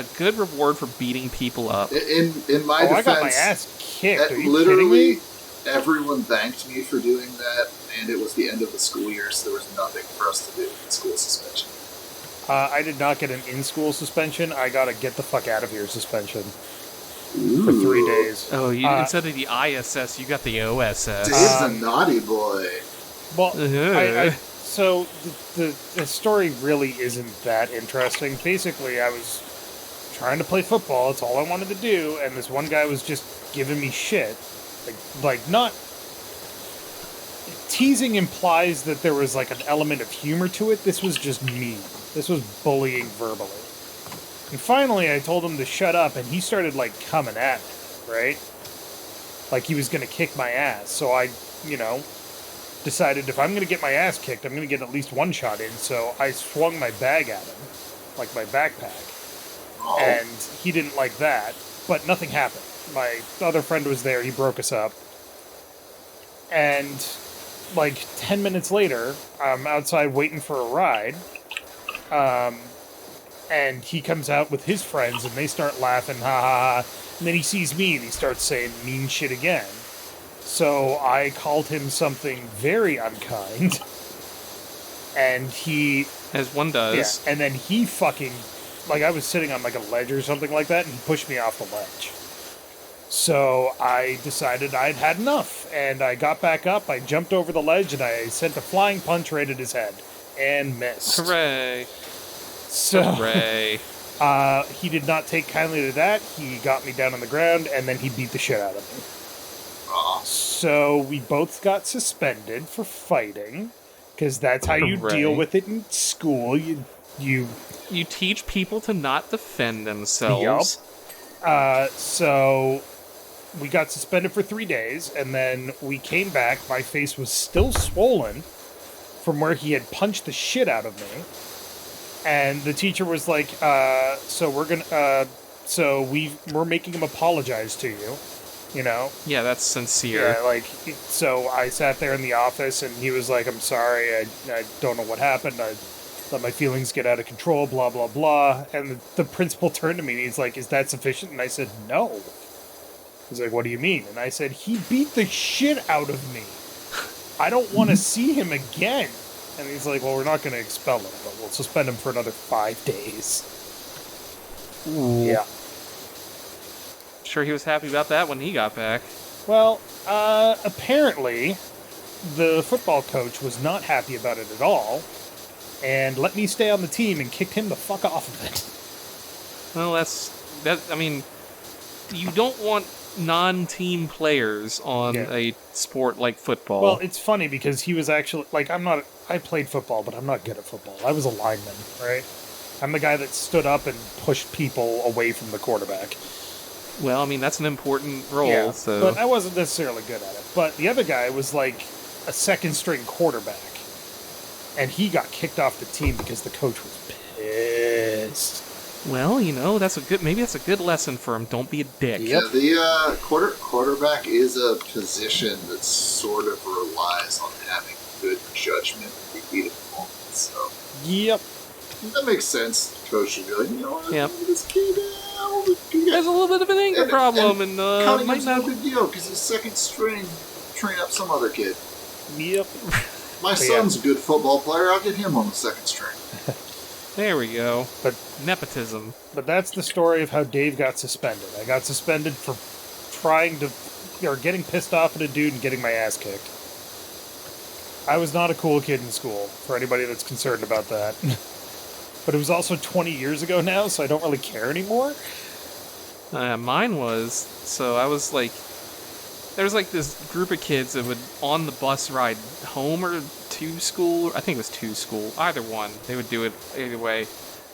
A good reward for beating people up. In my I defense, got my ass kicked. Are you literally kidding me? everyone thanked me for doing that, and it was the end of the school year, so there was nothing for us to do in school suspension. I did not get an in-school suspension. I got a get-the-fuck-out-of-here suspension Ooh. for 3 days. Oh, you instead of the ISS, you got the OSS. Dave's a naughty boy. Well, So the story really isn't that interesting. Basically, I was trying to play football. It's all I wanted to do, and this one guy was just giving me shit. Like not teasing implies that there was like an element of humor to it. This was just mean. This was bullying verbally. And finally, I told him to shut up, and he started like coming at me, right? Like he was gonna kick my ass. So I, decided if I'm going to get my ass kicked, I'm going to get at least one shot in, so I swung my bag at him, like my backpack. Oh. And he didn't like that, but nothing happened. My other friend was there, he broke us up. And, like, 10 minutes later, I'm outside waiting for a ride, and he comes out with his friends, and they start laughing, ha ha ha, and then he sees me, and he starts saying mean shit again. So I called him something very unkind, and he... As one does. Yeah, and then he fucking... Like, I was sitting on, like, a ledge or something like that, and he pushed me off the ledge. So I decided I'd had enough, and I got back up, I jumped over the ledge, and I sent a flying punch right at his head, and missed. Hooray. So, Hooray. he did not take kindly to that, he got me down on the ground, and then he beat the shit out of me. So we both got suspended for fighting, because that's how you deal with it in school. You teach people to not defend themselves. Yup. So we got suspended for 3 days, and then we came back. My face was still swollen from where he had punched the shit out of me. And the teacher was like, so we're making him apologize to you. Yeah, that's sincere. Yeah, like, so I sat there in the office, and he was like, I'm sorry, I don't know what happened, I let my feelings get out of control, blah, blah, blah, and the principal turned to me, and he's like, is that sufficient? And I said, no. He's like, what do you mean? And I said, he beat the shit out of me. I don't want to see him again. And he's like, well, we're not going to expel him, but we'll suspend him for another 5 days. Ooh. Yeah. Sure he was happy about that when he got back. Well, apparently, the football coach was not happy about it at all, and let me stay on the team and kicked him the fuck off of it. Well, I mean, you don't want non-team players on a sport like football. Well, it's funny because he was actually, like, I played football, but I'm not good at football. I was a lineman, right? I'm the guy that stood up and pushed people away from the quarterback. Well, I mean, that's an important role, Yeah, so... but I wasn't necessarily good at it. But the other guy was, like, a second-string quarterback. And he got kicked off the team because the coach was pissed. Well, maybe that's a good lesson for him. Don't be a dick. Yeah, the quarterback is a position that sort of relies on having good judgment in the heat of the moment, so... Yep. That makes sense. Coach should be like, what? Yep. This kid, There's a little bit of an anger problem, and cutting might him's not... no big deal, because he's second string, train up some other kid. Yep. My son's a good football player, I'll get him on the second string. There we go. But nepotism. But that's the story of how Dave got suspended. I got suspended for getting pissed off at a dude and getting my ass kicked. I was not a cool kid in school, for anybody that's concerned about that. But it was also 20 years ago now, so I don't really care anymore. Mine was, so I was like, there was like this group of kids that would, on the bus ride home or to school, I think it was to school, either one, they would do it either way.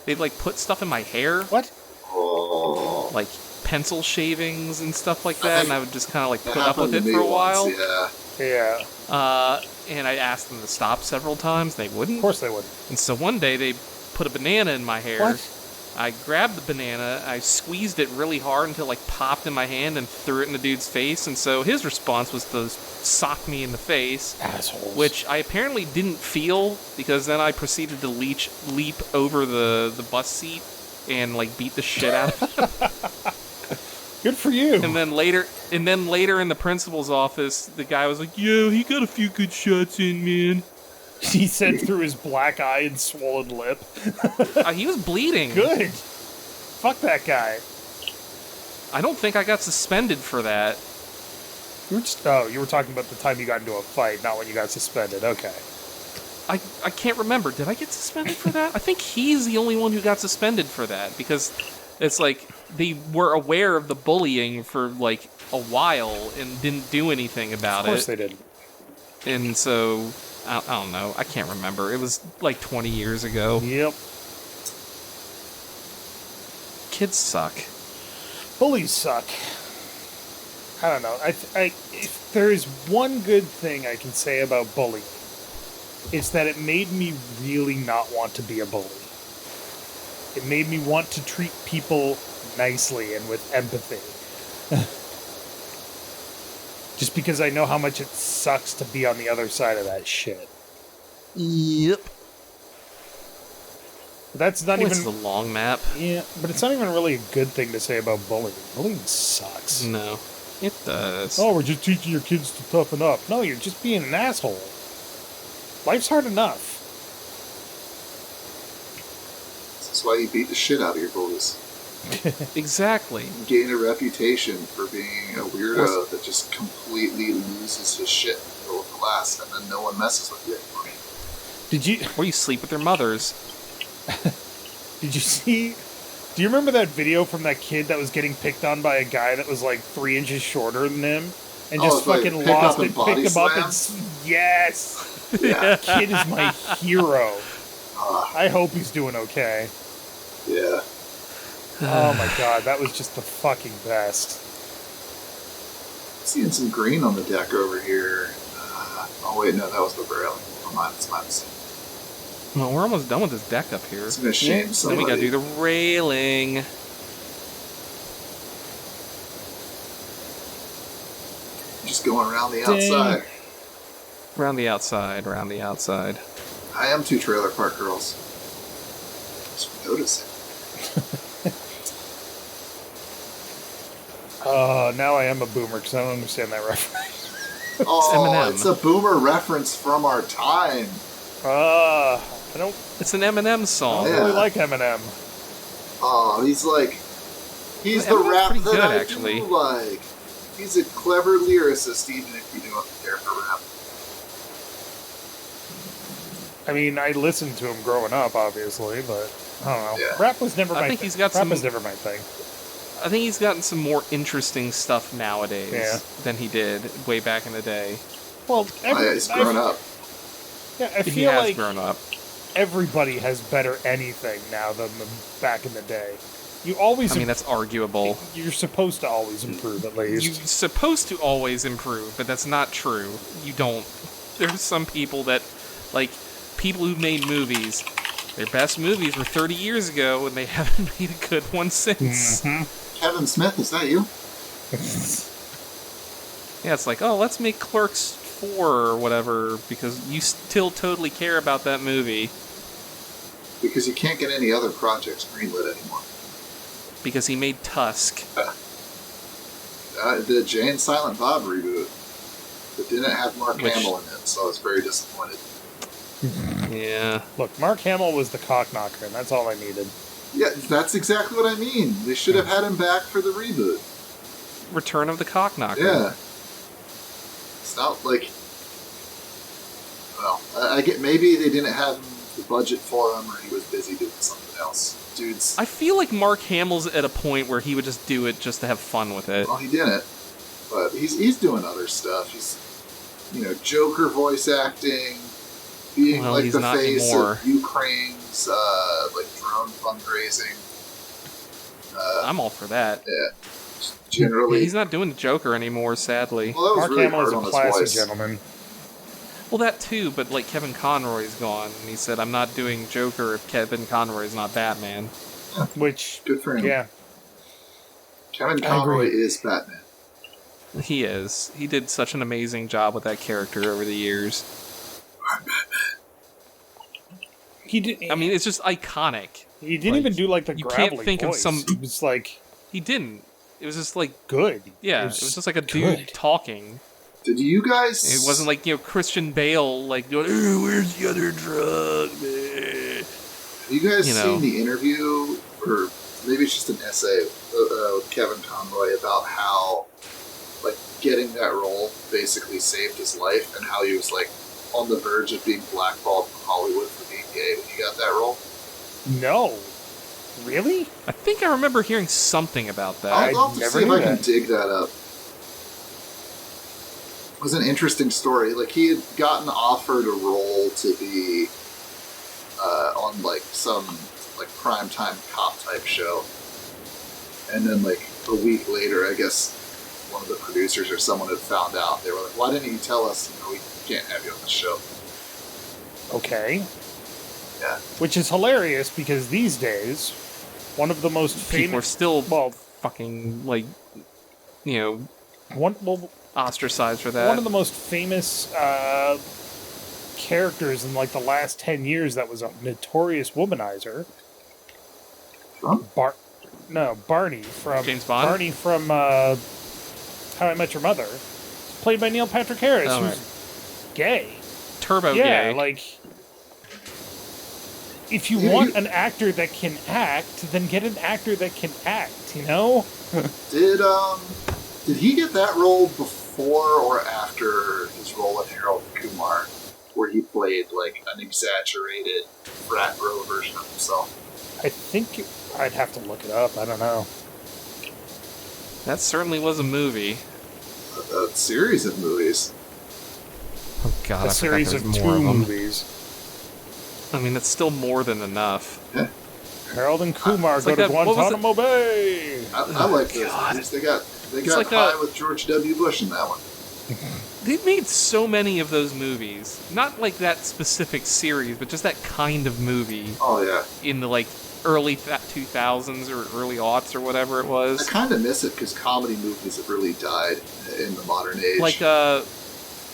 They'd like put stuff in my hair. What? Oh. Like pencil shavings and stuff like that, and I would just kind of like That put up with happened it to for me a while. once, yeah. And I asked them to stop several times, they wouldn't. Of course they wouldn't. And so one day they put a banana in my hair. What? I grabbed the banana, I squeezed it really hard until it like popped in my hand and threw it in the dude's face, and so his response was to sock me in the face. Assholes. Which I apparently didn't feel, because then I proceeded to leap over the bus seat and like beat the shit out of him. Good for you. And then later in the principal's office, the guy was like, "Yo, he got a few good shots in, man." He said through his black eye and swollen lip. He was bleeding. Good. Fuck that guy. I don't think I got suspended for that. You were talking about the time you got into a fight, not when you got suspended. Okay. I can't remember. Did I get suspended for that? I think he's the only one who got suspended for that because it's like they were aware of the bullying for like a while and didn't do anything about it. Of course they did. And so I don't know. I can't remember. It was like 20 years ago. Yep. Kids suck. Bullies suck. I don't know. If there is one good thing I can say about bullying, it's that it made me really not want to be a bully. It made me want to treat people nicely and with empathy. Just because I know how much it sucks to be on the other side of that shit. Yep. But that's not It's even... a long map. Yeah, but it's not even really a good thing to say about bullying. Bullying sucks. No, it does. Oh, we're just teaching your kids to toughen up. No, you're just being an asshole. Life's hard enough. This is why you beat the shit out of your bullies. Exactly. You gain a reputation for being a weirdo that just completely loses his shit in the middle of class, and then no one messes with you anymore. Did you... Or you sleep with their mothers. Did you see... Do you remember that video from that kid that was getting picked on by a guy that was like 3 inches shorter than him? And just like fucking pick lost up and it, body picked him up and... Yes! Yeah. That kid is my hero. Ah, I hope he's doing okay. yeah. Oh my god, that was just the fucking best. Seeing some green on the deck over here. Oh wait, no, that was the railing. Never mind, it's my mistake. Well, we're almost done with this deck up here. It's gonna shame Then somebody. we gotta do the railing. Just going around the outside. Around the outside, around the outside. I am 2 trailer park girls. Just noticing. Now I am a boomer because I don't understand that reference. Oh, Eminem. it's a boomer reference from our time. I don't It's an Eminem song. Yeah. really like Eminem. Oh, he's the Eminem's rap pretty that good, I actually. do like. He's a clever lyricist, even if you don't care for rap. I mean, I listened to him growing up, obviously, but I don't know. Yeah. Rap was never I my think thing. he's got Rap some- was never my thing. I think he's gotten some more interesting stuff nowadays Yeah. than he did way back in the day. Well, He's grown up. Yeah, I He feel has like grown up. everybody has better anything now than back in the day. You always, I mean, that's arguable. you're supposed to always improve at You're least. supposed to always improve, but that's not true. You don't. There's some people that, like, people who made movies, their best movies were 30 years ago, and they haven't made a good one since. Kevin Smith, is that you? Yeah, it's like, oh, let's make Clerks 4 or whatever, because you still totally care about that movie. Because you can't get any other projects greenlit anymore. Because he made Tusk. The Jay and Silent Bob reboot that didn't have Mark Which- Hamill in it, so I was very disappointed. Yeah. Look, Mark Hamill was the cock knocker, and that's all I needed. Yeah, that's exactly what I mean. They should have had him back for the reboot. Return of the Cockknocker. Yeah. It's not like... Well, I get maybe they didn't have the budget for him, or he was busy doing something else. Dude's... I feel like Mark Hamill's at a point where he would just do it just to have fun with it. Well, he didn't. But he's doing other stuff. He's, Joker voice acting, being Well, like he's the not face anymore. of Ukraine's drone fundraising. I'm all for that. Generally, He's not doing the Joker anymore, sadly. well, that was Mark really Hamill hard is a on his classy voice. gentleman. Well, that too, but like Kevin Conroy's gone, and he said, I'm not doing Joker if Kevin Conroy's not Batman. Which, Good for him. yeah. Kevin I Conroy agree. is Batman. He is. He did such an amazing job with that character over the years. He did. I mean, it's just iconic. he didn't like, even do like the you gravelly can't think of voice. some- It was like He didn't. It was just like, good. yeah, it was just like a dude good. talking. Did you guys? It wasn't like, Christian Bale, like, going, "Oh, where's the other drug, man?" Have you guys you know. seen the interview, or maybe it's just an essay with Kevin Conroy about how, like, getting that role basically saved his life, and how he was like on the verge of being blackballed from Hollywood for being gay when you got that role? No. Really? I think I remember hearing something about that. I'll have to never see if knew I can that. dig that up. It was an interesting story. Like, he had gotten offered a role to be on, like, some, like, primetime cop type show. And then, like, a week later, I guess one of the producers or someone had found out. They were like, why didn't you tell us, we can't have you on the show? Okay. Yeah. Which is hilarious because these days, one of the most People are famous... still Well, fucking, like, well, ostracized for that. one of the most famous characters in like the last 10 years that was a notorious womanizer. Trump? Barney from James Bond? Barney from How I Met Your Mother, played by Neil Patrick Harris, Oh, who's right. gay. Turbo Yeah, gay. like if you Yeah, want you- an actor that can act, then get an actor that can act. You know? Did he get that role before or after his role in Harold and Kumar, where he played like an exaggerated frat bro version of himself? I think I'd have to look it up. I don't know. That certainly was a movie. A series of movies. Oh god, A series of more two of them. movies. I mean, that's still more than enough. Yeah, Harold and Kumar It's go like to that- what was Guantanamo Bay. I like those God. movies. They got like high a- with George W. Bush in that one. They've made so many of those movies. Not like that specific series, but just that kind of movie Oh yeah, in the like early 2000s or early aughts or whatever it I was. kind of miss it because comedy movies have really died in the modern age.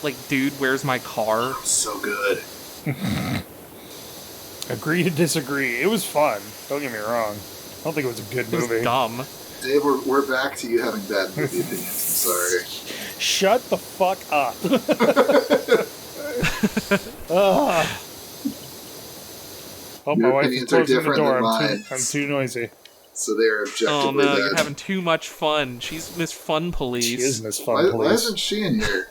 Like Dude, Where's My Car? So good. Agree to disagree. It was fun. Don't get me wrong. I don't think it was a good It was movie. dumb. Dave, we're back to you having bad movie opinions. I'm sorry. Shut the fuck up. Ugh. Oh, my Your wife is opinions are closing the different door. than I'm mine. too noisy. So they're objectively Oh no, you're bad. having too much fun. She's Miss Fun Police. She is Miss Fun Why Police. isn't she in here?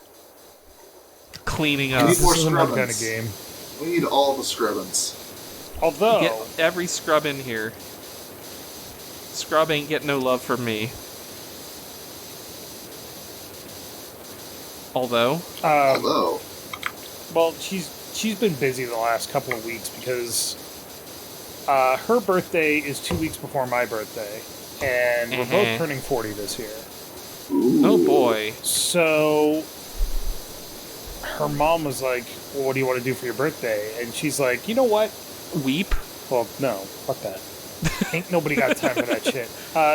Cleaning We up. need This more isn't my kind of scrubbins. game. We need all the scrubbins. Although, Get every scrub in here. Scrub ain't get no love from me. Although, Hello. well, she's been busy the last couple of weeks because her birthday is 2 weeks before my birthday, and we're both turning 40 this year. Ooh. oh boy. So her mom was like, well, what do you want to do for your birthday? And she's like, you know what? Weep. Well, no, fuck that. Ain't nobody got time for that shit.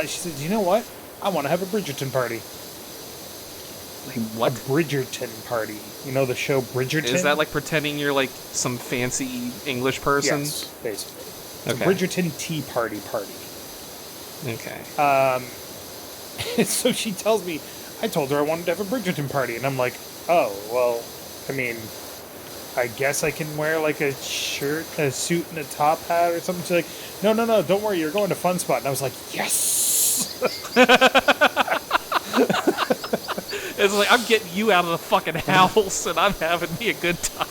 She said, you know what? I want to have a Bridgerton party. Like, A what? Bridgerton party. You know the show Bridgerton? Is that like pretending you're like some fancy English person? Yes, basically. It's Okay. a Bridgerton tea party. Okay. So she tells me, I told her I wanted to have a Bridgerton party, and I'm like, oh, well, I mean, I guess I can wear like a shirt, a suit, and a top hat or something. She's like, no, don't worry, you're going to Fun Spot. And I was like, yes! It's like, I'm getting you out of the fucking house and I'm having me a good time.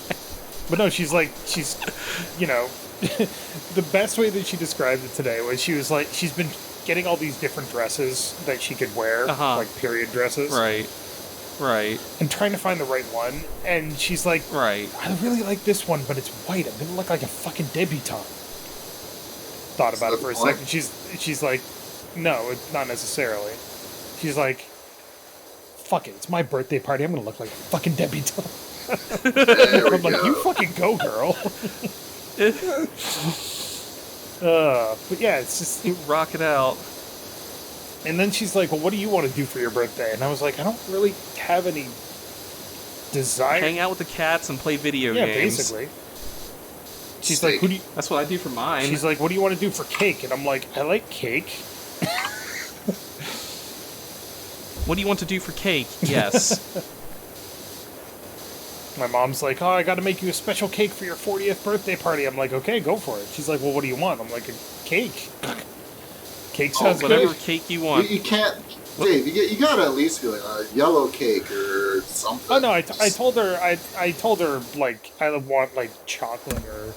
But no, she's, you know, the best way that she described it today was she was like, she's been getting all these different dresses that she could wear, Uh-huh. like period dresses, Right. and trying to find the right one. And she's like, Right. I really like this one, but it's white. I'm gonna look like a fucking debutante. Thought about it for a What? second. She's like, no, it's not necessarily. She's like, fuck it, it's my birthday party. I'm gonna look like a fucking debutante. There we I'm like, go. you fucking go, girl. But yeah, it's just. You rock it out. And then she's like, well, what do you want to do for your birthday? And I was like, I don't really have any desire. Hang out with the cats and play video Yeah, games. basically. She's Steak. like, who do you. That's what I do for mine. She's like, what do you want to do for cake? And I'm like, I like cake. What do you want to do for cake? Yes. My mom's like, oh, I got to make you a special cake for your 40th birthday party. I'm like, okay, go for it. She's like, well, what do you want? I'm like, a cake. Cake sounds Whatever good. cake you want. You can't Dave, you gotta at least be like a yellow cake or something. Oh no, I told her I told her like I want like chocolate or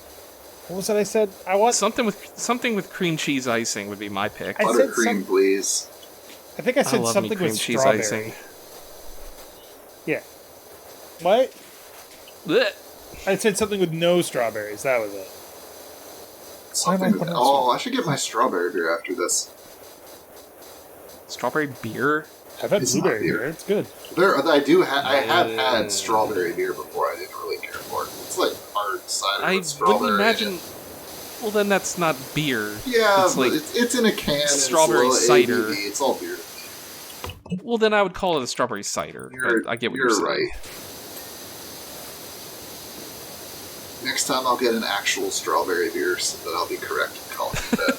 what was it I said? I want something with cream cheese icing would be my pick. I said Buttercream, please. I think I said love me something cream with cheese strawberry. icing. Yeah. What? Blech. I said something with no strawberries. That was it. Something with, I should get my strawberry beer after this. Strawberry beer? I've had It's not blueberry beer. beer. It's good. I have had strawberry beer before. I didn't really care for it. It's like hard cider I with strawberry. wouldn't imagine. in it. Well, then that's not beer. Yeah, it's but like it's in a can. And strawberry it's a little cider. ABV. It's all beer to me. Well, then I would call it a strawberry cider. But I get what you're saying. right. Next time I'll get an actual strawberry beer so that I'll be correct in calling it that.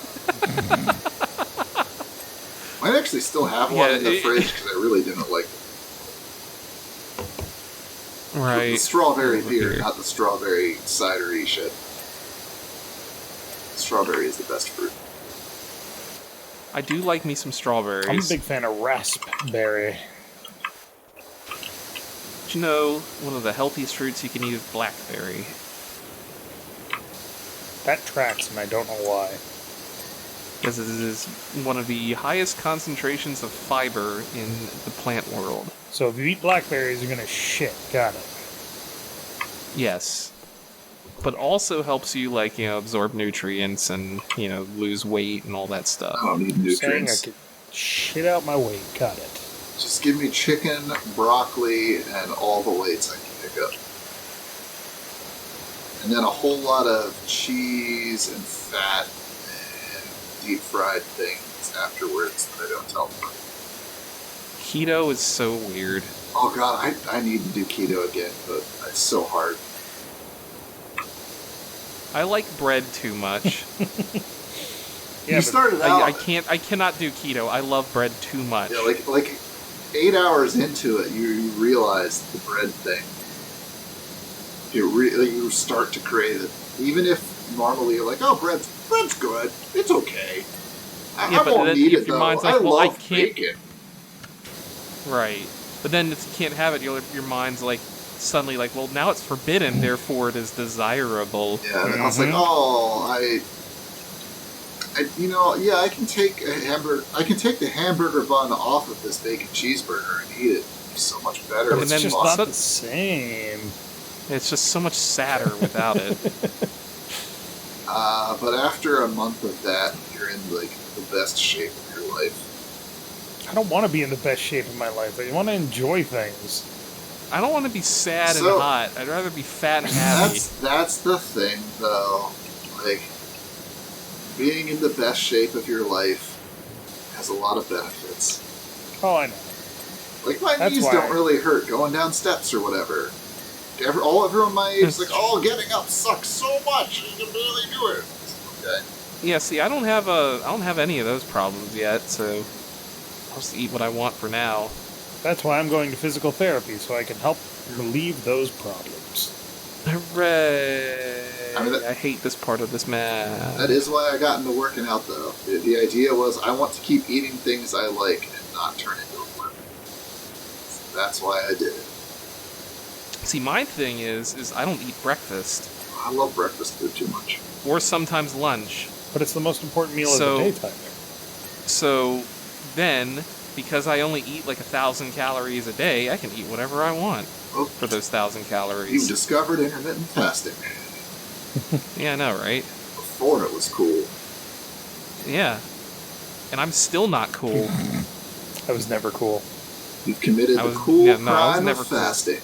Might actually still have one in the fridge because I really didn't like it. Right. The strawberry Over beer, here. not the strawberry cidery shit. Strawberry is the best fruit. I do like me some strawberries. I'm a big fan of raspberry. But you know, one of the healthiest fruits you can eat is blackberry. That tracks, and I don't know why. Because it is one of the highest concentrations of fiber in the plant world. So if you eat blackberries, you're gonna shit. Got it. Yes. But also helps you, like, absorb nutrients and, lose weight and all that stuff. I don't need Saying I nutrients. could shit out my weight. Got it. Just give me chicken, broccoli, and all the weights I can pick up. And then a whole lot of cheese and fat and deep fried things afterwards that I don't tell them. Keto is so weird. Oh god, I need to do keto again, but it's so hard. I like bread too much. Yeah, You started out, I cannot do keto. I love bread too much. yeah, like 8 hours into it, you realize the bread thing. You start to crave it, even if normally you're like, oh, bread's good, it's okay. I Yeah, but won't then need if it your though. mind's like, I well, I love can't- bacon. Right. But then if you can't have it, your mind's like suddenly like, well, now it's forbidden, therefore it is desirable. Yeah, and I was like, oh, I can take a hamburger. I can take the hamburger bun off of this bacon cheeseburger and eat it. It's so much better. And with then It's just sauce. not the same. It's just so much sadder without it. But after a month of that, you're in like the best shape of your life. I don't want to be in the best shape of my life. I want to enjoy things. I don't want to be sad So- and hot. I'd rather be fat and happy. That's the thing, though. Like being in the best shape of your life has a lot of benefits. Oh, I know. Like my That's knees why- don't really hurt going down steps or whatever. Everyone my age is like, oh, getting up sucks so much. You can barely do it. Okay. Yeah, see, I don't have any of those problems yet, so I'll just eat what I want for now. That's why I'm going to physical therapy, so I can help relieve those problems. Hooray! I mean, I hate this part of this map. That is why I got into working out, though. The idea was I want to keep eating things I like and not turn into a woman. That's why I did it. See, my thing is I don't eat breakfast I love breakfast food too much. or sometimes lunch. But it's the most important meal So- of the daytime. So then, because I only eat like 1,000 calories a day, I can eat whatever I want Oh, for those 1,000 you calories. discovered intermittent fasting Yeah, I know, right? before it was cool. Yeah. And I'm still not cool. I was never cool. You've committed I the was- cool yeah, no, I was crime never of cool. fasting.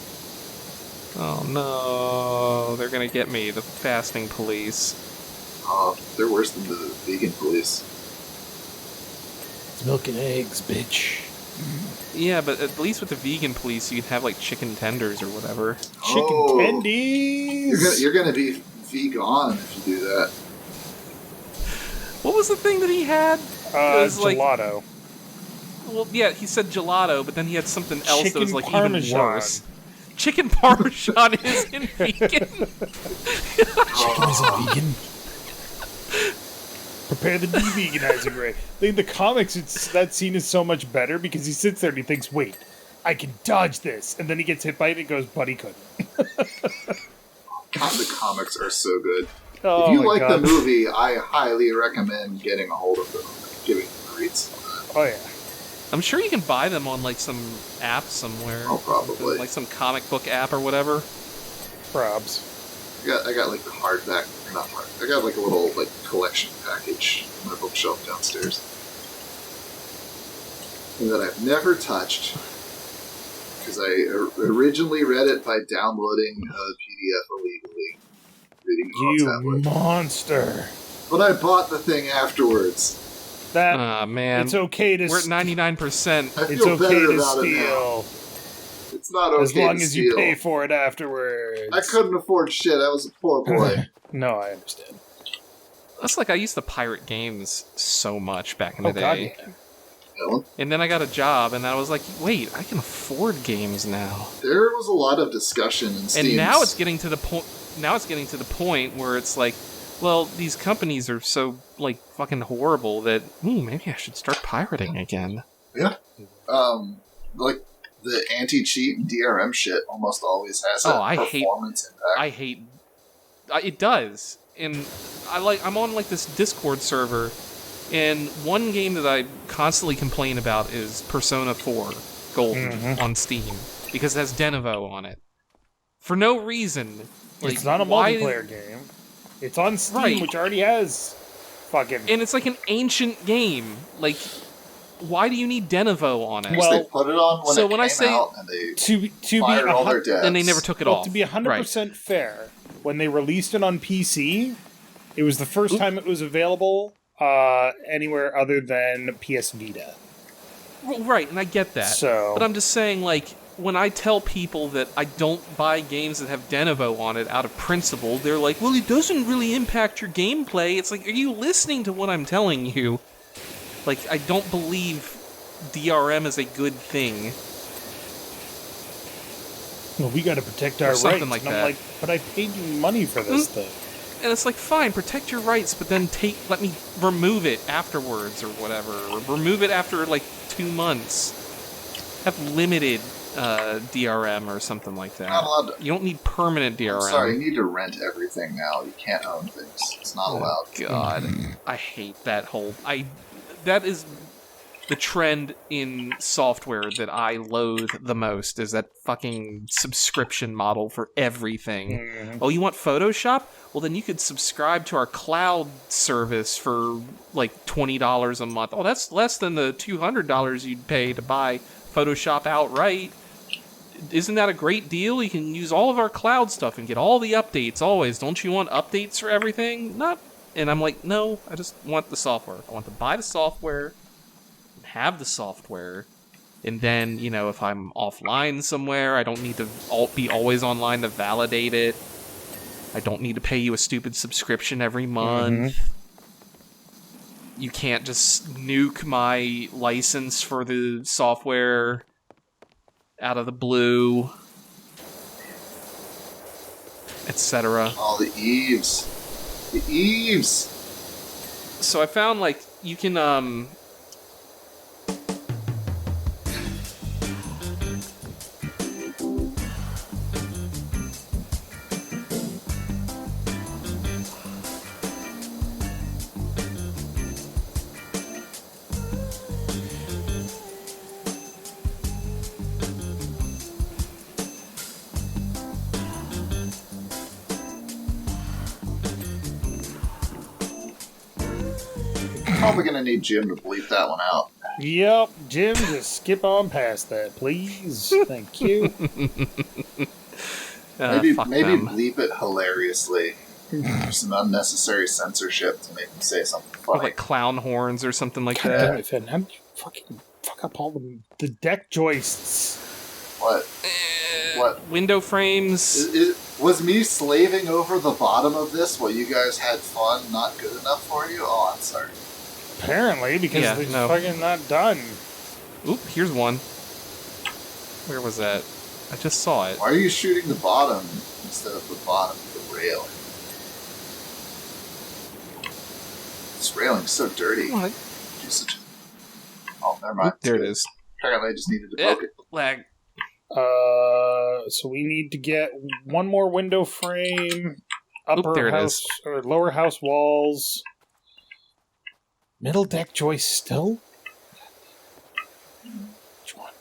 Oh no, they're gonna get me, the fasting police. They're worse than the vegan police. It's milk and eggs, bitch. Yeah, but at least with the vegan police, you can have like chicken tenders or whatever. Chicken Oh. tendies. You're gonna be vegan if you do that. What was the thing that he had? It was like- Gelato. Well, yeah, he said gelato, but then he had something else that was Chicken like Parmesan. even worse. Chicken parmesan isn't vegan. Chicken isn't vegan. Prepare the de-veganizing ray. In the comics, that scene is so much better because he sits there and he thinks, wait, I can dodge this. And then he gets hit by it and he goes, but he couldn't. The comics are so good. Oh if you my like God. the movie, I highly recommend getting a hold of them and giving them reads. Oh, yeah. I'm sure you can buy them on like some app somewhere. Oh, probably. Like some comic book app or whatever. Probs. I got like the hardback, not hard. I got like a little like collection package on my bookshelf downstairs that I've never touched because I originally read it by downloading a PDF illegally, reading it on You tablet. monster. But I bought the thing afterwards. That Ah, man. it's okay to We're at 99%. I it's feel okay better to about it now. steal It's not okay as long to as you steal. pay for it afterwards. I couldn't afford shit. I was a poor boy. No, I understand. That's like I used to pirate games so much back in the Oh god, day. yeah. You know? And then I got a job and I was like, wait, I can afford games now. There was a lot of discussion in Steam. And now it's getting to the point. Now it's getting to the point where it's like, well, these companies are so like fucking horrible that maybe I should start pirating again. Yeah. Like the anti-cheat and DRM shit almost always has a performance impact. It does, and I'm on like this Discord server, and one game that I constantly complain about is Persona 4 Golden on Steam because it has Denuvo on it for no reason. Like, It's not a why- multiplayer game. It's on Steam, Right. which already has fucking. and it's like an ancient game. Like, why do you need Denuvo on it? Because Well, they put it on when so it when came I say- out and they to fired be all their devs. and they never took it well, off. to be 100% fair, when they released it on PC, it was the first time it was available anywhere other than PS Vita. Right, and I get that. So- But I'm just saying, like, when I tell people that I don't buy games that have Denuvo on it out of principle, they're like, well, it doesn't really impact your gameplay. It's like, are you listening to what I'm telling you? Like, I don't believe DRM is a good thing. Well, we got to protect our rights. something like and I'm that. like, but I paid you money for this thing. And it's like, fine, protect your rights, but then let me remove it afterwards or whatever. Or remove it after, like, 2 months. Have limited DRM or something like that. Not allowed to. You don't need permanent DRM. I'm sorry, you need to rent everything now. You can't own things. It's not allowed. God, I hate that whole. That is the trend in software that I loathe the most. Is that fucking subscription model for everything? Oh, you want Photoshop? Well, then you could subscribe to our cloud service for like $20 a month. Oh, that's less than the $200 you'd pay to buy Photoshop outright. Isn't that a great deal? You can use all of our cloud stuff and get all the updates always. Don't you want updates for everything? Not. And I'm like, no, I just want the software. I want to buy the software, have the software, and then, you know, if I'm offline somewhere, I don't need to be always online to validate it. I don't need to pay you a stupid subscription every month. You can't just nuke my license for the software out of the blue, etc. All the eaves. The eaves! So I found, like, you can, Probably gonna need Jim to bleep that one out. Yep, Jim, just skip on past that, please. Thank you. Maybe fuck maybe them. bleep it hilariously. Some unnecessary censorship to make him say something Or, funny. like, clown horns or something like God damn that. it, Finn. How did you fucking fuck up all the deck joists? What? What? Window frames. Was me slaving over the bottom of this while you guys had fun not good enough for you? Oh, I'm sorry. Apparently, because Yeah, they're no. fucking not done. Oop, here's one. Where was that? I just saw it. Why are you shooting the bottom instead of the bottom of the rail? This railing's so dirty. What? Just... Oh, never mind. There it is. Apparently I just needed to poke it. Lag. So we need to get one more window frame, upper there it house or lower house walls, middle deck joist still. Which one?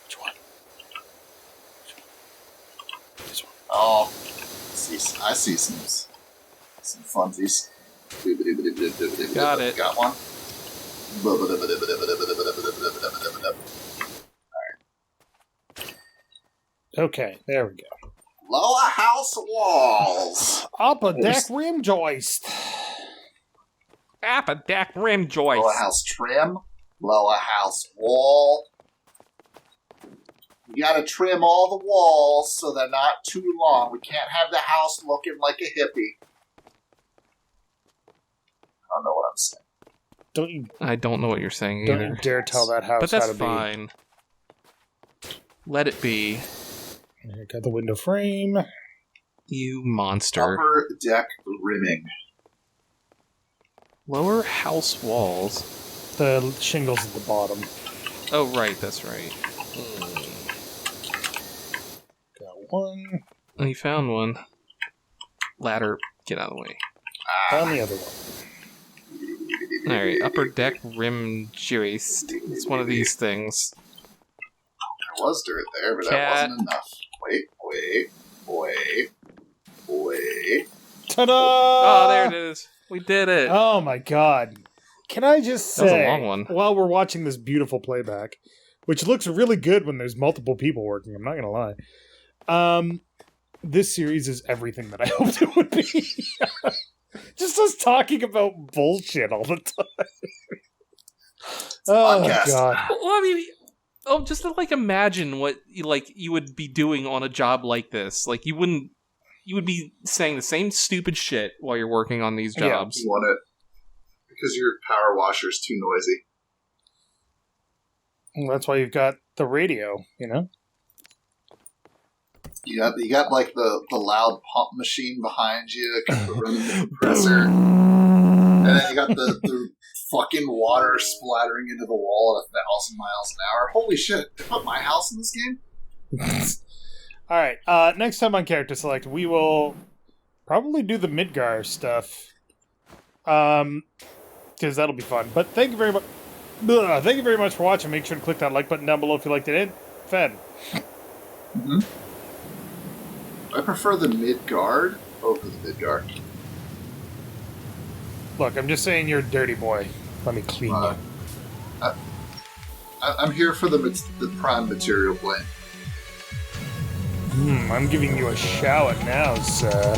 Which one? This one. Oh, I see some funsies. Got it. Got one. Okay, there we go. Lower house walls. Upper deck rim joist. Upper deck rim joist. Lower house trim. Lower house wall. You gotta trim all the walls so they're not too long. We can't have the house looking like a hippie. I don't know what I'm saying. I don't know what you're saying Don't either. you dare tell that house But that's how to fine. Let it be. be. I got the window frame. You monster. Upper deck rimming. Lower house walls. The shingles at the bottom. Oh, right, that's right. Got one. Oh, you found one. Ladder, get out of the way. Found the other one. Alright, upper deck rim joist. It's one of these things. There was dirt there, but Cat. that wasn't enough. Wait. Ta-da! Oh, there it is. We did it. Oh my god. Can I just That was a say, long one. while we're watching this beautiful playback, which looks really good when there's multiple people working, I'm not gonna lie. This series is everything that I hoped it would be. Just us talking about bullshit all the time. Oh podcast. god. Well, I mean, just to, like, imagine what you would be doing on a job like this. Like, you would be saying the same stupid shit while you're working on these Yeah. jobs. You want it because your power washer's too noisy. Well, that's why you've got the radio, you know? You got like the loud pump machine behind you running the compressor. And then you got the fucking water splattering into the wall at 1,000 miles an hour. Holy shit, they put my house in this game? Alright, next time on Character Select, we will probably do the Midgar stuff. Because that'll be fun. But thank you very much. Thank you very much for watching. Make sure to click that like button down below if you liked it. Fed. Mm-hmm. I prefer the mid-guard over the mid-guard. Look, I'm just saying you're a dirty boy. Let me clean you. I'm here for the prime material blame. I'm giving you a shower now, sir.